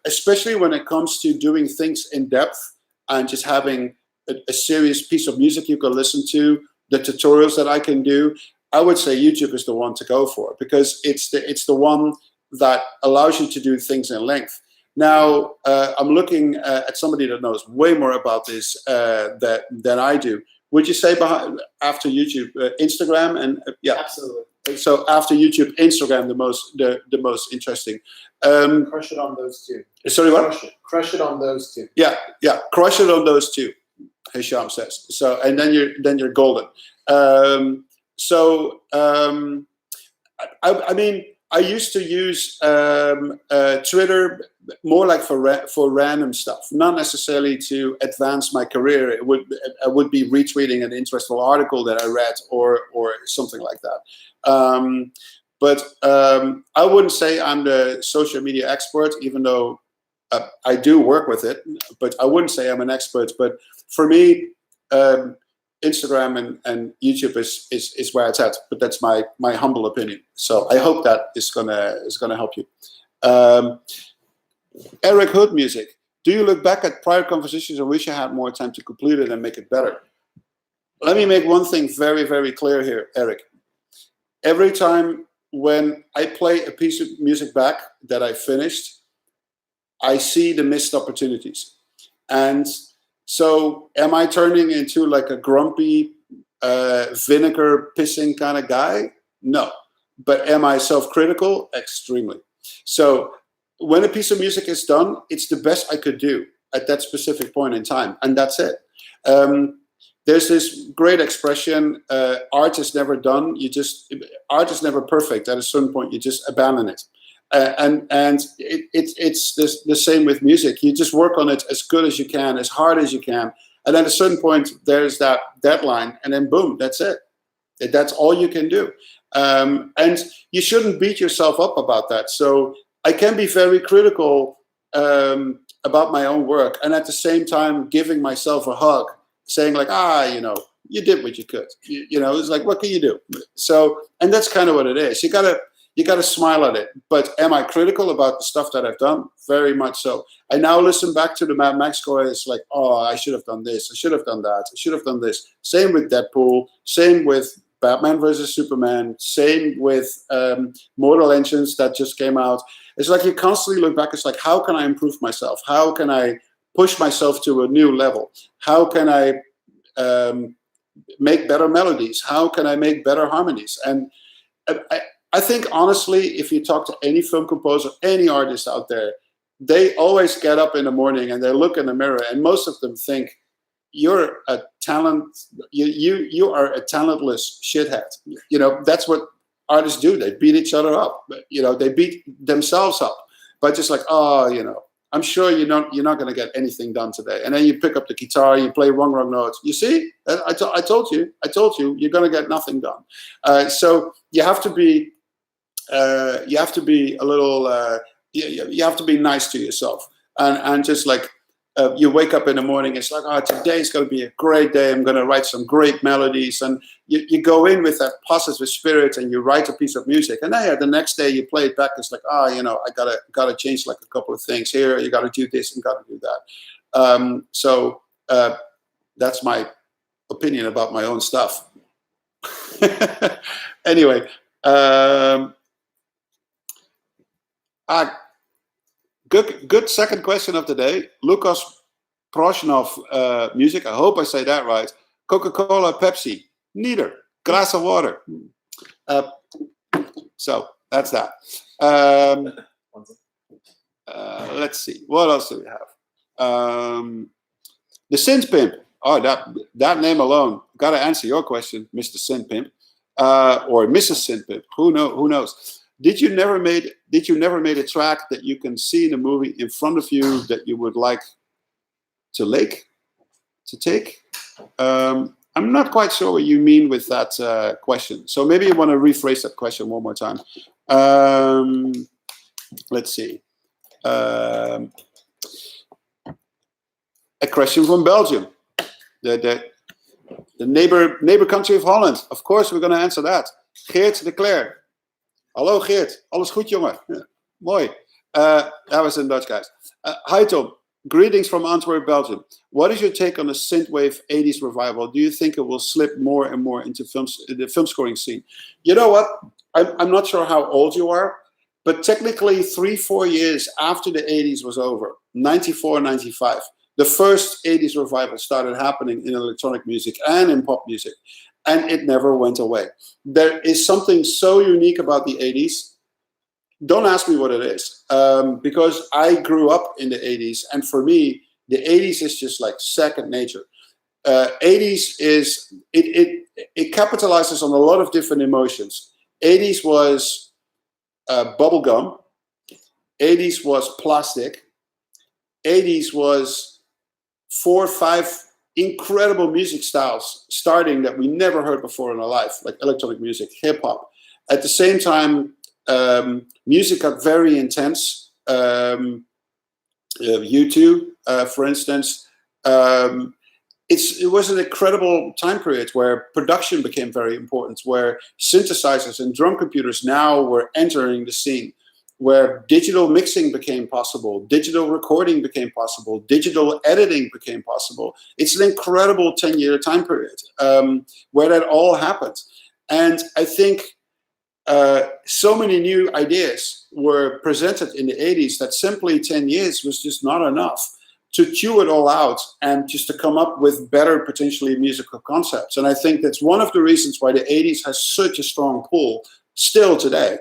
A: Especially when it comes to doing things in depth and just having a serious piece of music you can listen to, the tutorials that I can do, I would say YouTube is the one to go for, because it's the one that allows you to do things in length. Now, I'm looking at somebody that knows way more about this than I do. Would you say after YouTube, Instagram, and yeah,
B: absolutely.
A: So after YouTube, Instagram, the most interesting.
B: Crush it on those two.
A: Sorry, what?
B: Crush it on those two.
A: Yeah, crush it on those two. Hisham says. So, and then you're golden. I mean, I used to use Twitter more like for random stuff, not necessarily to advance my career. I would be retweeting an interesting article that I read or something like that. But I wouldn't say I'm the social media expert, even though I do work with it. But I wouldn't say I'm an expert. But for me, Instagram and YouTube is where it's at, but that's my humble opinion. So I hope that is gonna help you. Eric Hood Music. Do you look back at prior conversations and wish you had more time to complete it and make it better? Let me make one thing very, very clear here, Eric. Every time when I play a piece of music back that I finished, I see the missed opportunities. And so am I turning into like a grumpy, vinegar pissing kind of guy? No. But am I self-critical? Extremely. So when a piece of music is done, it's the best I could do at that specific point in time. And that's it. There's this great expression, art is never done. Art is never perfect. At a certain point, you just abandon it. And it's the same with music. You just work on it as good as you can, as hard as you can. And at a certain point, there's that deadline, and then boom, that's it. That's all you can do. And you shouldn't beat yourself up about that. So I can be very critical about my own work, and at the same time giving myself a hug, saying like, you did what you could. It's like, what can you do? So, and that's kind of what it is. You gotta you got to smile at it. But am I critical about the stuff that I've done? Very much so. I now listen back to the Mad Max score. It's like, oh, I should have done this. I should have done that. I should have done this. Same with Deadpool. Same with Batman versus Superman. Same with Mortal Engines that just came out. It's like you constantly look back. It's like, how can I improve myself? How can I push myself to a new level? How can I make better melodies? How can I make better harmonies? And I think, honestly, if you talk to any film composer, any artist out there, they always get up in the morning and they look in the mirror, and most of them think, you're a you are a talentless shithead. You know, that's what artists do. They beat each other up. You know, they beat themselves up by just like, oh, you know, I'm sure you're not going to get anything done today. And then you pick up the guitar, you play wrong notes. You see, I told you, you're going to get nothing done. So you have to be a little, you have to be nice to yourself, and just like, you wake up in the morning, it's like, oh, today's going to be a great day. I'm going to write some great melodies. And you go in with that positive spirit and you write a piece of music. And then the next day you play it back. It's like, oh, you know, I gotta change like a couple of things here. You got to do this and got to do that. So that's my opinion about my own stuff. Anyway, Good second question of the day. Lukas Proshnov, music. I hope I say that right. Coca-Cola, Pepsi. Neither. Glass of water. So that's that. Let's see. What else do we have? The Synth Pimp. Oh, that name alone. Got to answer your question, Mr. Synth Pimp, or Mrs. Synth Pimp. Who knows? Did you never made a track that you can see in a movie in front of you that you would like to take? I'm not quite sure what you mean with that question. So maybe you want to rephrase that question one more time. Let's see. A question from Belgium, the neighbor country of Holland. Of course, we're going to answer that. Geert de Cler. Hallo Geert, alles goed jongen? Ja, mooi. That was in Dutch, guys. Hi Tom, greetings from Antwerp, Belgium. What is your take on the synthwave 80s revival? Do you think it will slip more and more into the film scoring scene? You know what? I'm not sure how old you are, but technically 3-4 years after the 80s was over, 94, 95, the first 80s revival started happening in electronic music and in pop music. And it never went away. There is something so unique about the 80s. Don't ask me what it is, because I grew up in the 80s, and for me, the 80s is just like second nature. 80s is it capitalizes on a lot of different emotions. 80s was bubblegum. 80s was plastic. 80s was 4 or 5 incredible music styles starting that we never heard before in our life, like electronic music, hip hop. At the same time, music got very intense. U2, for instance, it was an incredible time period where production became very important, where synthesizers and drum computers now were entering the scene, where digital mixing became possible, digital recording became possible, digital editing became possible. It's an incredible 10-year time period where that all happened. And I think so many new ideas were presented in the 80s that simply 10 years was just not enough to chew it all out and just to come up with better, potentially musical concepts. And I think that's one of the reasons why the 80s has such a strong pull still today.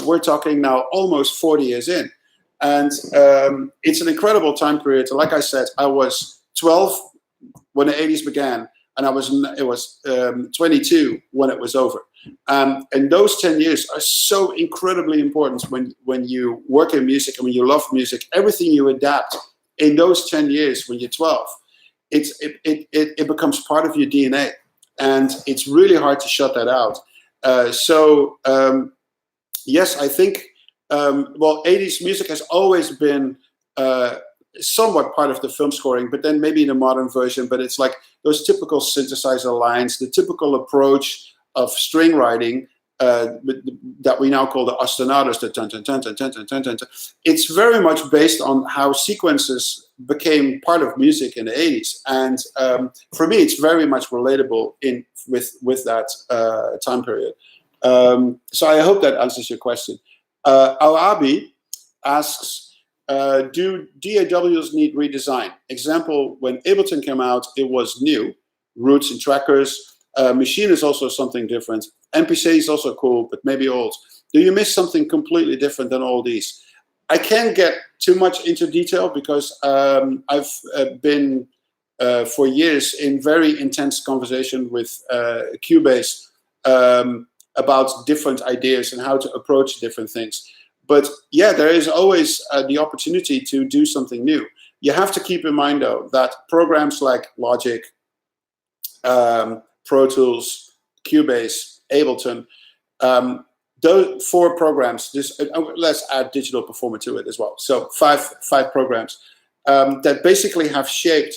A: We're talking now almost 40 years in, and it's an incredible time period. Like I said, I was 12 when the 80s began, and it was 22 when it was over. And those 10 years are so incredibly important when you work in music and when you love music. Everything you adapt in those 10 years when you're 12, it becomes part of your DNA, and it's really hard to shut that out. Yes, I think, 80s music has always been somewhat part of the film scoring, but then maybe in a modern version, but it's like those typical synthesizer lines, the typical approach of string writing that we now call the ostinatos, the ten, ten, ten, ten, ten, ten, ten, ten, ten. It's very much based on how sequences became part of music in the 80s. And for me, it's very much relatable with that time period. So I hope that answers your question. Al-Abi asks, do DAWs need redesign? Example, when Ableton came out, it was new. Roots and trackers. Machine is also something different. MPC is also cool, but maybe old. Do you miss something completely different than all these? I can't get too much into detail because I've been for years in very intense conversation with Cubase about different ideas and how to approach different things. But yeah, there is always the opportunity to do something new. You have to keep in mind, though, that programs like Logic, Pro Tools, Cubase, Ableton, those 4 programs, let's add Digital Performer to it as well. So five programs that basically have shaped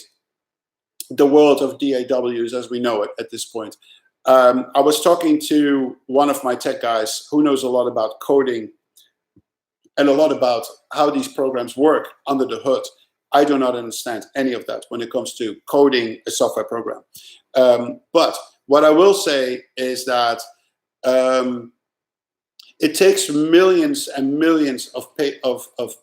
A: the world of DAWs as we know it at this point. I was talking to one of my tech guys who knows a lot about coding and a lot about how these programs work under the hood. I do not understand any of that when it comes to coding a software program. But what I will say is that it takes millions and millions of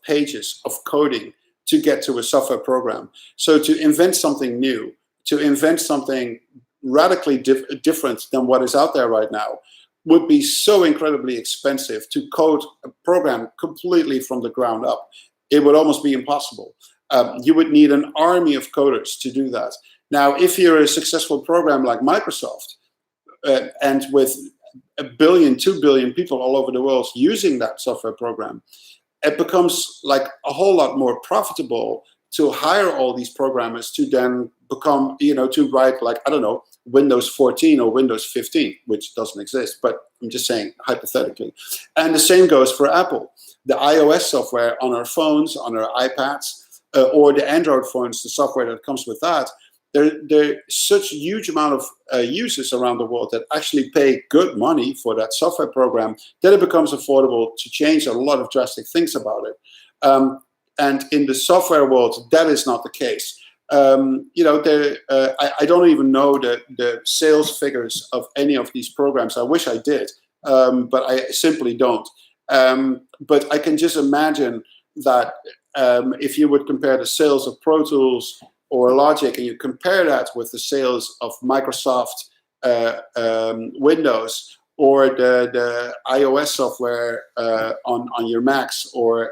A: pages of coding to get to a software program. So to invent something new, to invent something radically different than what is out there right now, would be so incredibly expensive. To code a program completely from the ground up, it would almost be impossible. You would need an army of coders to do that. Now, if you're a successful program like Microsoft, and with 1 billion, 2 billion people all over the world using that software program, it becomes like a whole lot more profitable to hire all these programmers to then become, to write, like, I don't know, Windows 14 or Windows 15, which doesn't exist, but I'm just saying hypothetically. And the same goes for Apple. The iOS software on our phones, on our iPads, or the Android phones, the software that comes with that, there's such a huge amount of users around the world that actually pay good money for that software program that it becomes affordable to change a lot of drastic things about it. And in the software world, that is not the case. I don't even know the sales figures of any of these programs. I wish I did, but I simply don't. But I can just imagine that if you would compare the sales of Pro Tools or Logic, and you compare that with the sales of Microsoft Windows or the iOS software on your Macs or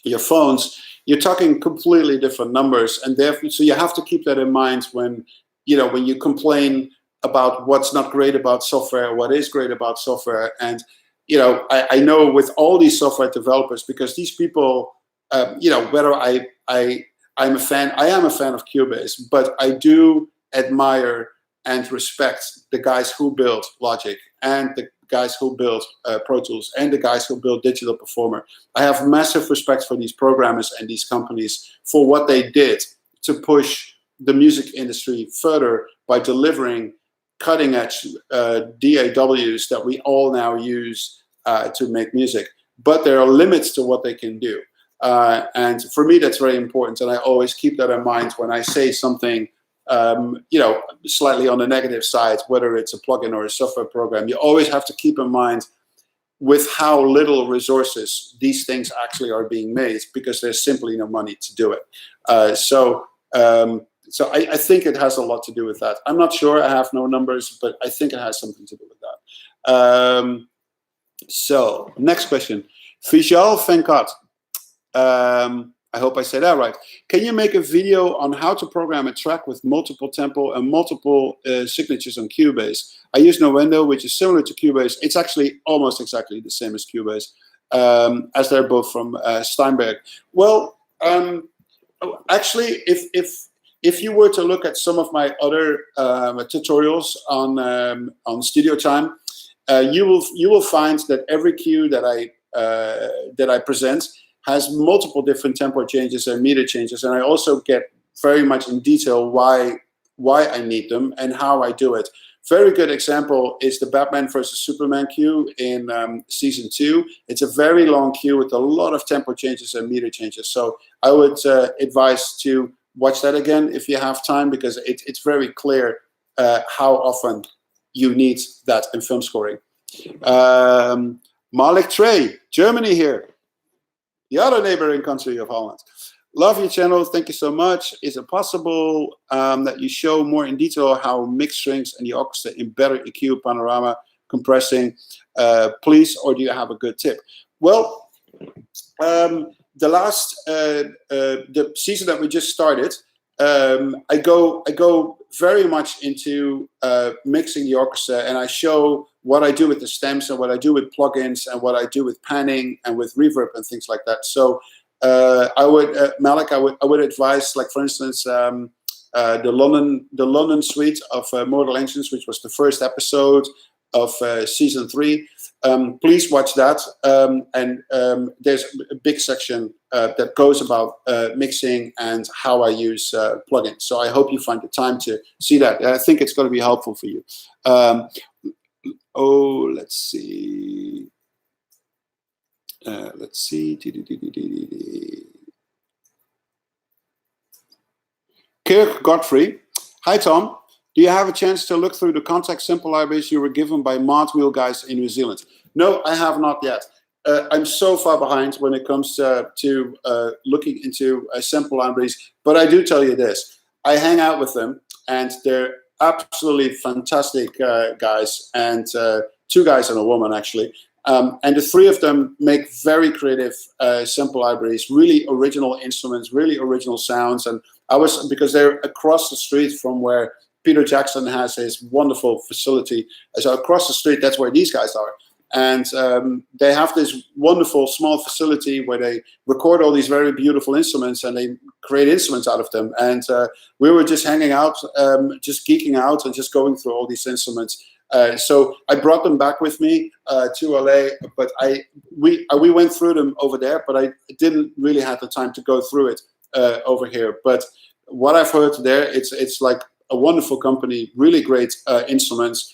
A: your phones, you're talking completely different numbers. And therefore, so you have to keep that in mind when you complain about what's not great about software, what is great about software. And I know with all these software developers, because these people, whether I'm a fan, I am a fan of Cubase, but I do admire and respect the guys who build Logic and the guys who build Pro Tools and the guys who build Digital Performer. I have massive respect for these programmers and these companies for what they did to push the music industry further by delivering cutting-edge DAWs that we all now use to make music. But there are limits to what they can do. And for me, that's very important. And I always keep that in mind when I say something slightly on the negative side, whether it's a plugin or a software program. You always have to keep in mind with how little resources these things actually are being made, because there's simply no money to do it. So I think it has a lot to do with that. I'm not sure, I have no numbers, but I think it has something to do with that. So next question, Vijal Venkat. I hope I said that right. Can you make a video on how to program a track with multiple tempo and multiple signatures on Cubase? I use Novendo, which is similar to Cubase. It's actually almost exactly the same as Cubase, as they're both from Steinberg. Well, actually, if you were to look at some of my other tutorials on Studio Time, you will find that every cue that I present has multiple different tempo changes and meter changes, and I also get very much in detail why why I need them, and how I do it. Very good example is the Batman versus Superman cue in season 2. It's a very long cue with a lot of tempo changes and meter changes. So I would advise to watch that again if you have time, because it's very clear how often you need that in film scoring. Malik Trey, Germany here, the other neighboring country of Holland. Love your channel. Thank you so much. Is it possible that you show more in detail how mixed strings and the orchestra in better EQ, panorama, compressing, please, or do you have a good tip? Well, the last the season that we just started, I go very much into mixing the orchestra, and I show what I do with the stems and what I do with plugins and what I do with panning and with reverb and things like that. So I would, Malik, I would advise, like for instance, the London suite of Mortal Engines, which was the first episode of season 3. Please watch that, and there's a big section that goes about mixing and how I use plugins. So I hope you find the time to see that. I think it's going to be helpful for you. Let's see. Kirk Godfrey. Hi, Tom. Do you have a chance to look through the contact sample libraries you were given by Mod Wheel guys in New Zealand? No, I have not yet. I'm so far behind when it comes to looking into sample libraries. But I do tell you this. I hang out with them, and they're absolutely fantastic guys, and 2 guys and a woman, actually. And the 3 of them make very creative sample libraries, really original instruments, really original sounds. And because they're across the street from where Peter Jackson has his wonderful facility. So across the street, that's where these guys are. And they have this wonderful small facility where they record all these very beautiful instruments, and they create instruments out of them. And we were just hanging out, just geeking out and just going through all these instruments. So I brought them back with me to LA, but we went through them over there, but I didn't really have the time to go through it over here. But what I've heard there, it's like a wonderful company, really great instruments,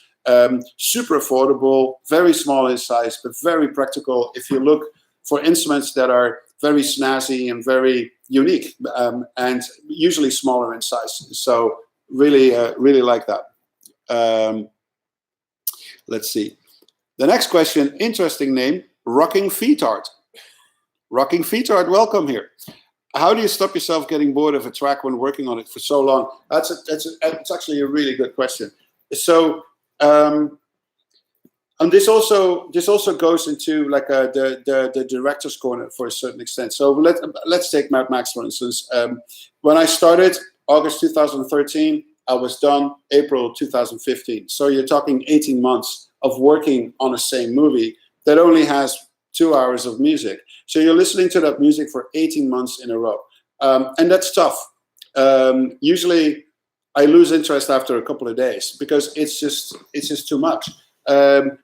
A: super affordable, very small in size, but very practical if you look for instruments that are very snazzy and very unique, and usually smaller in size. So really, really like that. Let's see. The next question, interesting name, Rocking Feetard. Rocking Feetard, welcome here. How do you stop yourself getting bored of a track when working on it for so long? It's actually a really good question. So, and this also goes into like the director's corner for a certain extent. So let's take Mad Max, for instance. When I started, August 2013, I was done April 2015. So you're talking 18 months of working on the same movie that only has 2 hours of music. So you're listening to that music for 18 months in a row. And that's tough. Usually I lose interest after a couple of days because it's just too much.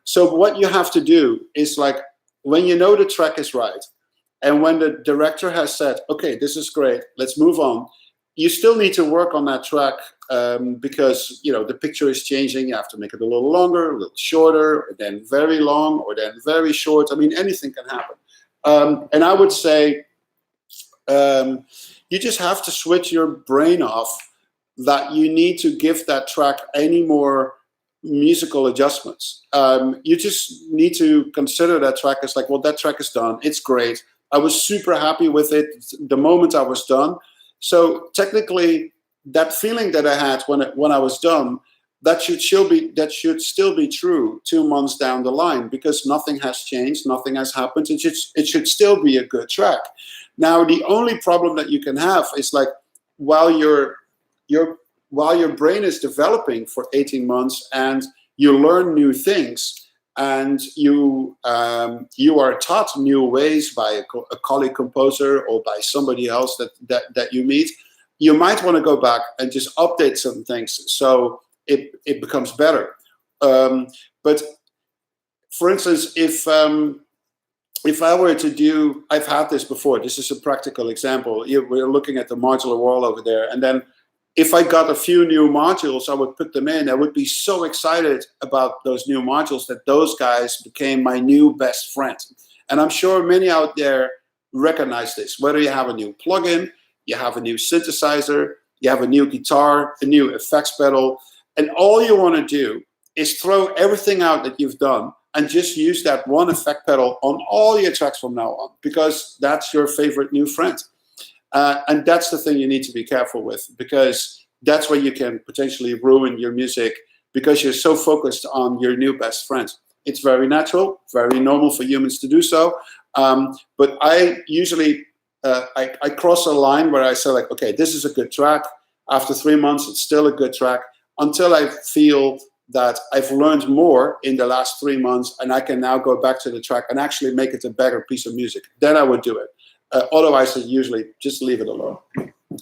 A: So what you have to do is, like, when you know the track is right, and when the director has said, okay, this is great, let's move on, you still need to work on that track because, you know, the picture is changing. You have to make it a little longer, a little shorter, or then very long, or then very short. I mean, anything can happen. And I would say you just have to switch your brain off that you need to give that track any more musical adjustments. You just need to consider that track as like, well, that track is done. It's great. I was super happy with it the moment I was done. So technically, that feeling that I had when I was done, that should still be true 2 months down the line, because nothing has changed, nothing has happened. It should still be a good track. Now, the only problem that you can have is, like, while your brain is developing for 18 months and you learn new things, and you are taught new ways by a colleague composer or by somebody else that you meet, you might want to go back and just update some things so it becomes better. But for instance, if I were to do, I've had this before, this is a practical example. We're looking at the modular wall over there, and then if I got a few new modules, I would put them in. I would be so excited about those new modules that those guys became my new best friend. And I'm sure many out there recognize this. Whether you have a new plugin, you have a new synthesizer, you have a new guitar, a new effects pedal, and all you want to do is throw everything out that you've done and just use that one effect pedal on all your tracks from now on, because that's your favorite new friend. And that's the thing you need to be careful with, because that's where you can potentially ruin your music, because you're so focused on your new best friend. It's very natural, very normal for humans to do so. But I usually, I cross a line where I say, like, okay, this is a good track. After 3 months, it's still a good track, until I feel that I've learned more in the last 3 months and I can now go back to the track and actually make it a better piece of music. Then I would do it. Otherwise, I usually just leave it alone.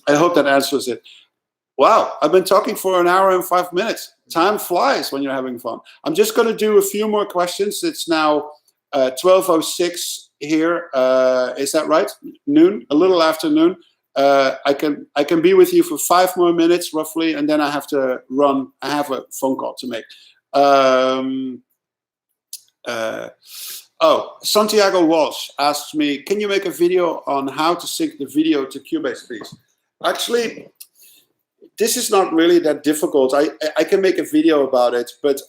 A: I hope that answers it. Wow, I've been talking for 1 hour and 5 minutes. Time flies when you're having fun. I'm just going to do a few more questions. It's now 12:06 here. Is that right? Noon, a little after noon. I can be with you for 5 more minutes roughly, and then I have to run. I have a phone call to make. Santiago Walsh asks me, can you make a video on how to sync the video to Cubase, please? Actually, this is not really that difficult. I can make a video about it, but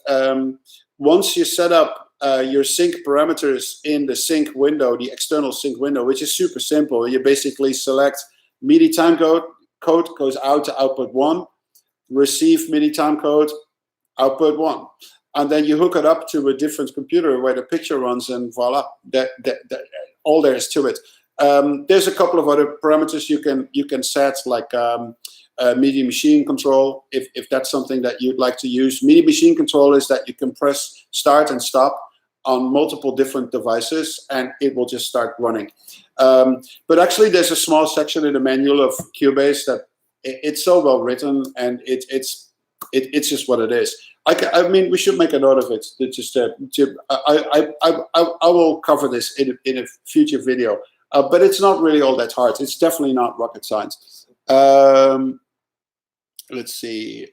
A: once you set up your sync parameters in the sync window, the external sync window, which is super simple, you basically select MIDI timecode goes out to output 1, receive MIDI timecode, output 1. And then you hook it up to a different computer where the picture runs, and voila, that all there is to it. There's a couple of other parameters you can set, like MIDI machine control, if that's something that you'd like to use. MIDI machine control is that you can press start and stop on multiple different devices, and it will just start running. But actually, there's a small section in the manual of Cubase that it's so well written, and it's just what it is. I mean, we should make a note of it. I will cover this in a future video, but it's not really all that hard. It's definitely not rocket science. Let's see.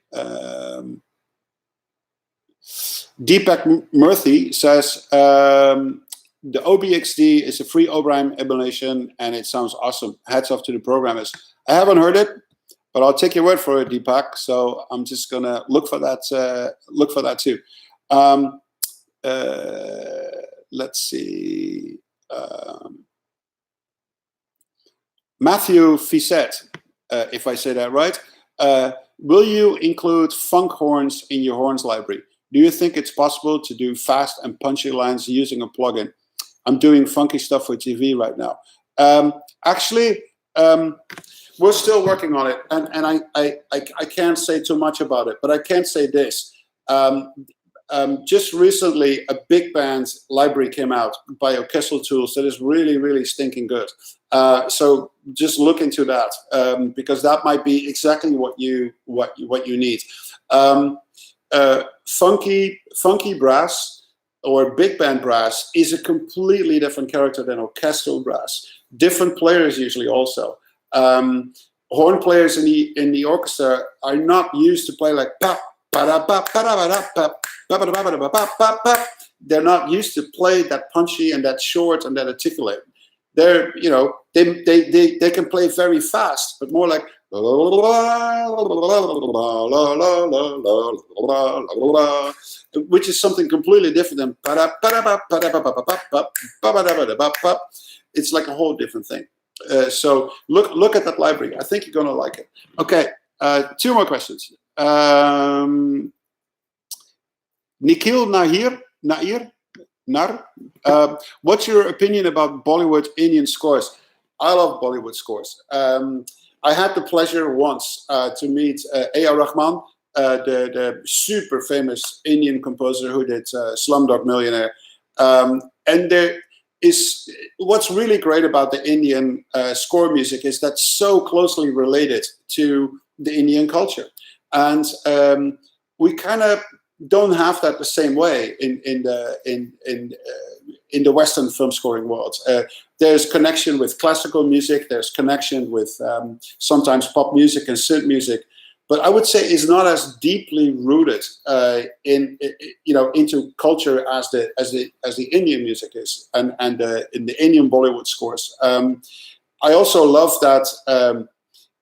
A: Deepak Murthy says, the OBXD is a free Oberheim emulation and it sounds awesome. Hats off to the programmers. I haven't heard it, but I'll take your word for it, Deepak. So I'm just gonna look for that too. Let's see. Matthew Fisette, if I say that right. Will you include funk horns in your horns library? Do you think it's possible to do fast and punchy lines using a plugin? I'm doing funky stuff with TV right now. Actually, we're still working on it, and I can't say too much about it, but I can say this. Just recently, a big band library came out by Orchestral Tools that is really, really stinking good. So just look into that, because that might be exactly what you need. Funky brass or big band brass is a completely different character than orchestral brass. Different players usually also. Horn players in the orchestra are not used to play like pop. They're not used to play that punchy and that short and that articulate. They can play very fast, but more like, which is something completely different than. It's like a whole different thing. So look at that library. I think you're gonna like it. Okay, 2 more questions. Nikhil Nar, what's your opinion about Bollywood Indian scores? I love Bollywood scores. I had the pleasure once to meet A.R. Rahman, the super famous Indian composer who did Slumdog Millionaire. And there is, what's really great about the Indian score music is that's so closely related to the Indian culture. And we kind of don't have that the same way in the Western film scoring world. There's connection with classical music. There's connection with sometimes pop music and synth music. but I would say is not as deeply rooted into culture as the Indian music is, and in the Indian Bollywood scores. I also love that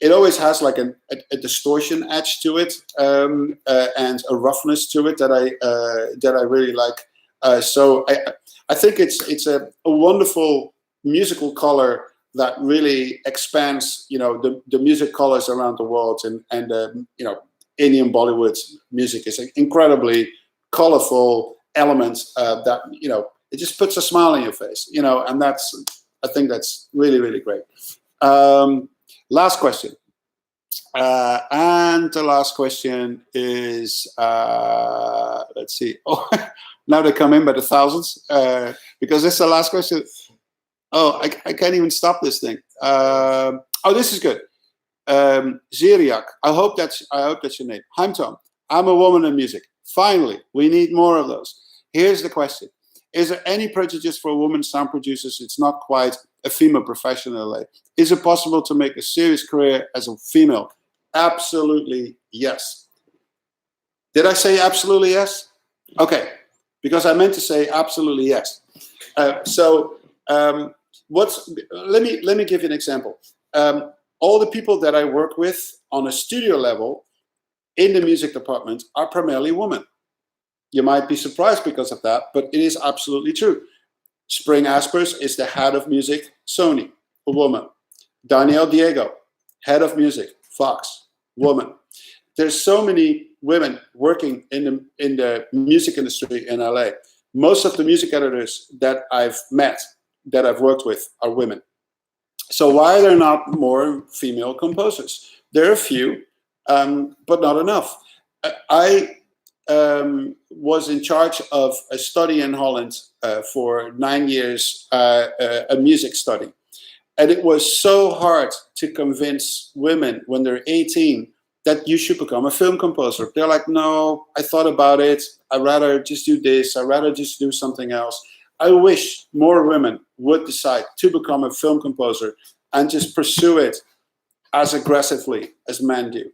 A: it always has like a distortion edge to it, and a roughness to it that I really like. So I think it's a wonderful musical color that really expands, the music colors around the world, and Indian Bollywood music is an incredibly colorful element that it just puts a smile on your face, and I think that's really, really great. Last question, and the last question is let's see. Oh, now they come in by the thousands because this is the last question. Oh, I can't even stop this thing. Oh, this is good. Ziriak, I hope that's your name. Hi, Tom. I'm a woman in music. Finally, we need more of those. Here's the question: is there any prejudice for women sound producers? It's not quite a female profession in LA. Is it possible to make a serious career as a female? Absolutely yes. Did I say absolutely yes? Okay, because I meant to say absolutely yes. Let me give you an example. All the people that I work with on a studio level in the music department are primarily women. You might be surprised because of that, but it is absolutely true. Spring Aspers is the head of music, Sony, a woman. Danielle Diego, head of music, Fox, woman. There's so many women working in the music industry in LA. Most of the music editors that I've met, that I've worked with, are women. So why are there not more female composers? There are a few, but not enough. I was in charge of a study in Holland for 9 years, a music study. And it was so hard to convince women when they're 18 that you should become a film composer. They're like, no, I thought about it. I'd rather just do this. I'd rather just do something else. I wish more women would decide to become a film composer and just pursue it as aggressively as men do.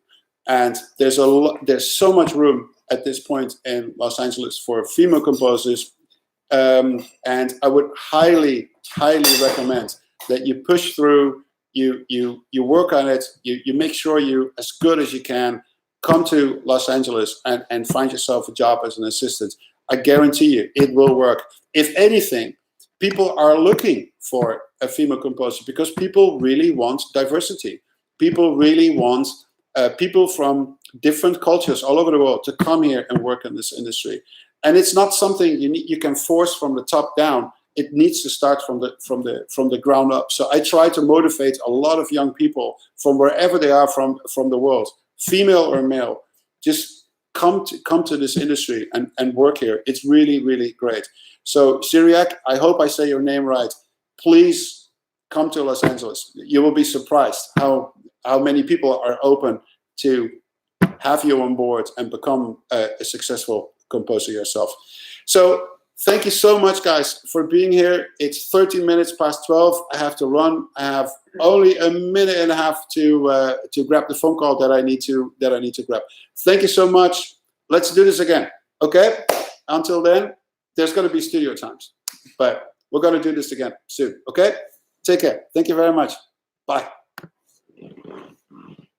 A: And there's so much room at this point in Los Angeles for female composers. And I would highly, highly recommend that you push through, you work on it, you make sure you, as good as you can, come to Los Angeles and find yourself a job as an assistant. I guarantee you it will work. If anything, people are looking for a female composer because people really want diversity. People really want people from different cultures all over the world to come here and work in this industry. And it's not something you can force from the top down. It needs to start from the ground up. So I try to motivate a lot of young people from wherever they are from the world, female or male, just come to this industry and work here. It's really, really great. So Syriac, I hope I say your name right. Please come to Los Angeles. You will be surprised how many people are open to have you on board and become a successful composer yourself. So thank you so much, guys, for being here. It's 13 minutes past 12. I have to run. I have only a minute and a half to grab the phone call that I need to grab. Thank you so much. Let's do this again. Okay? Until then, there's going to be studio times, but we're going to do this again soon. Okay? Take care. Thank you very much. Bye.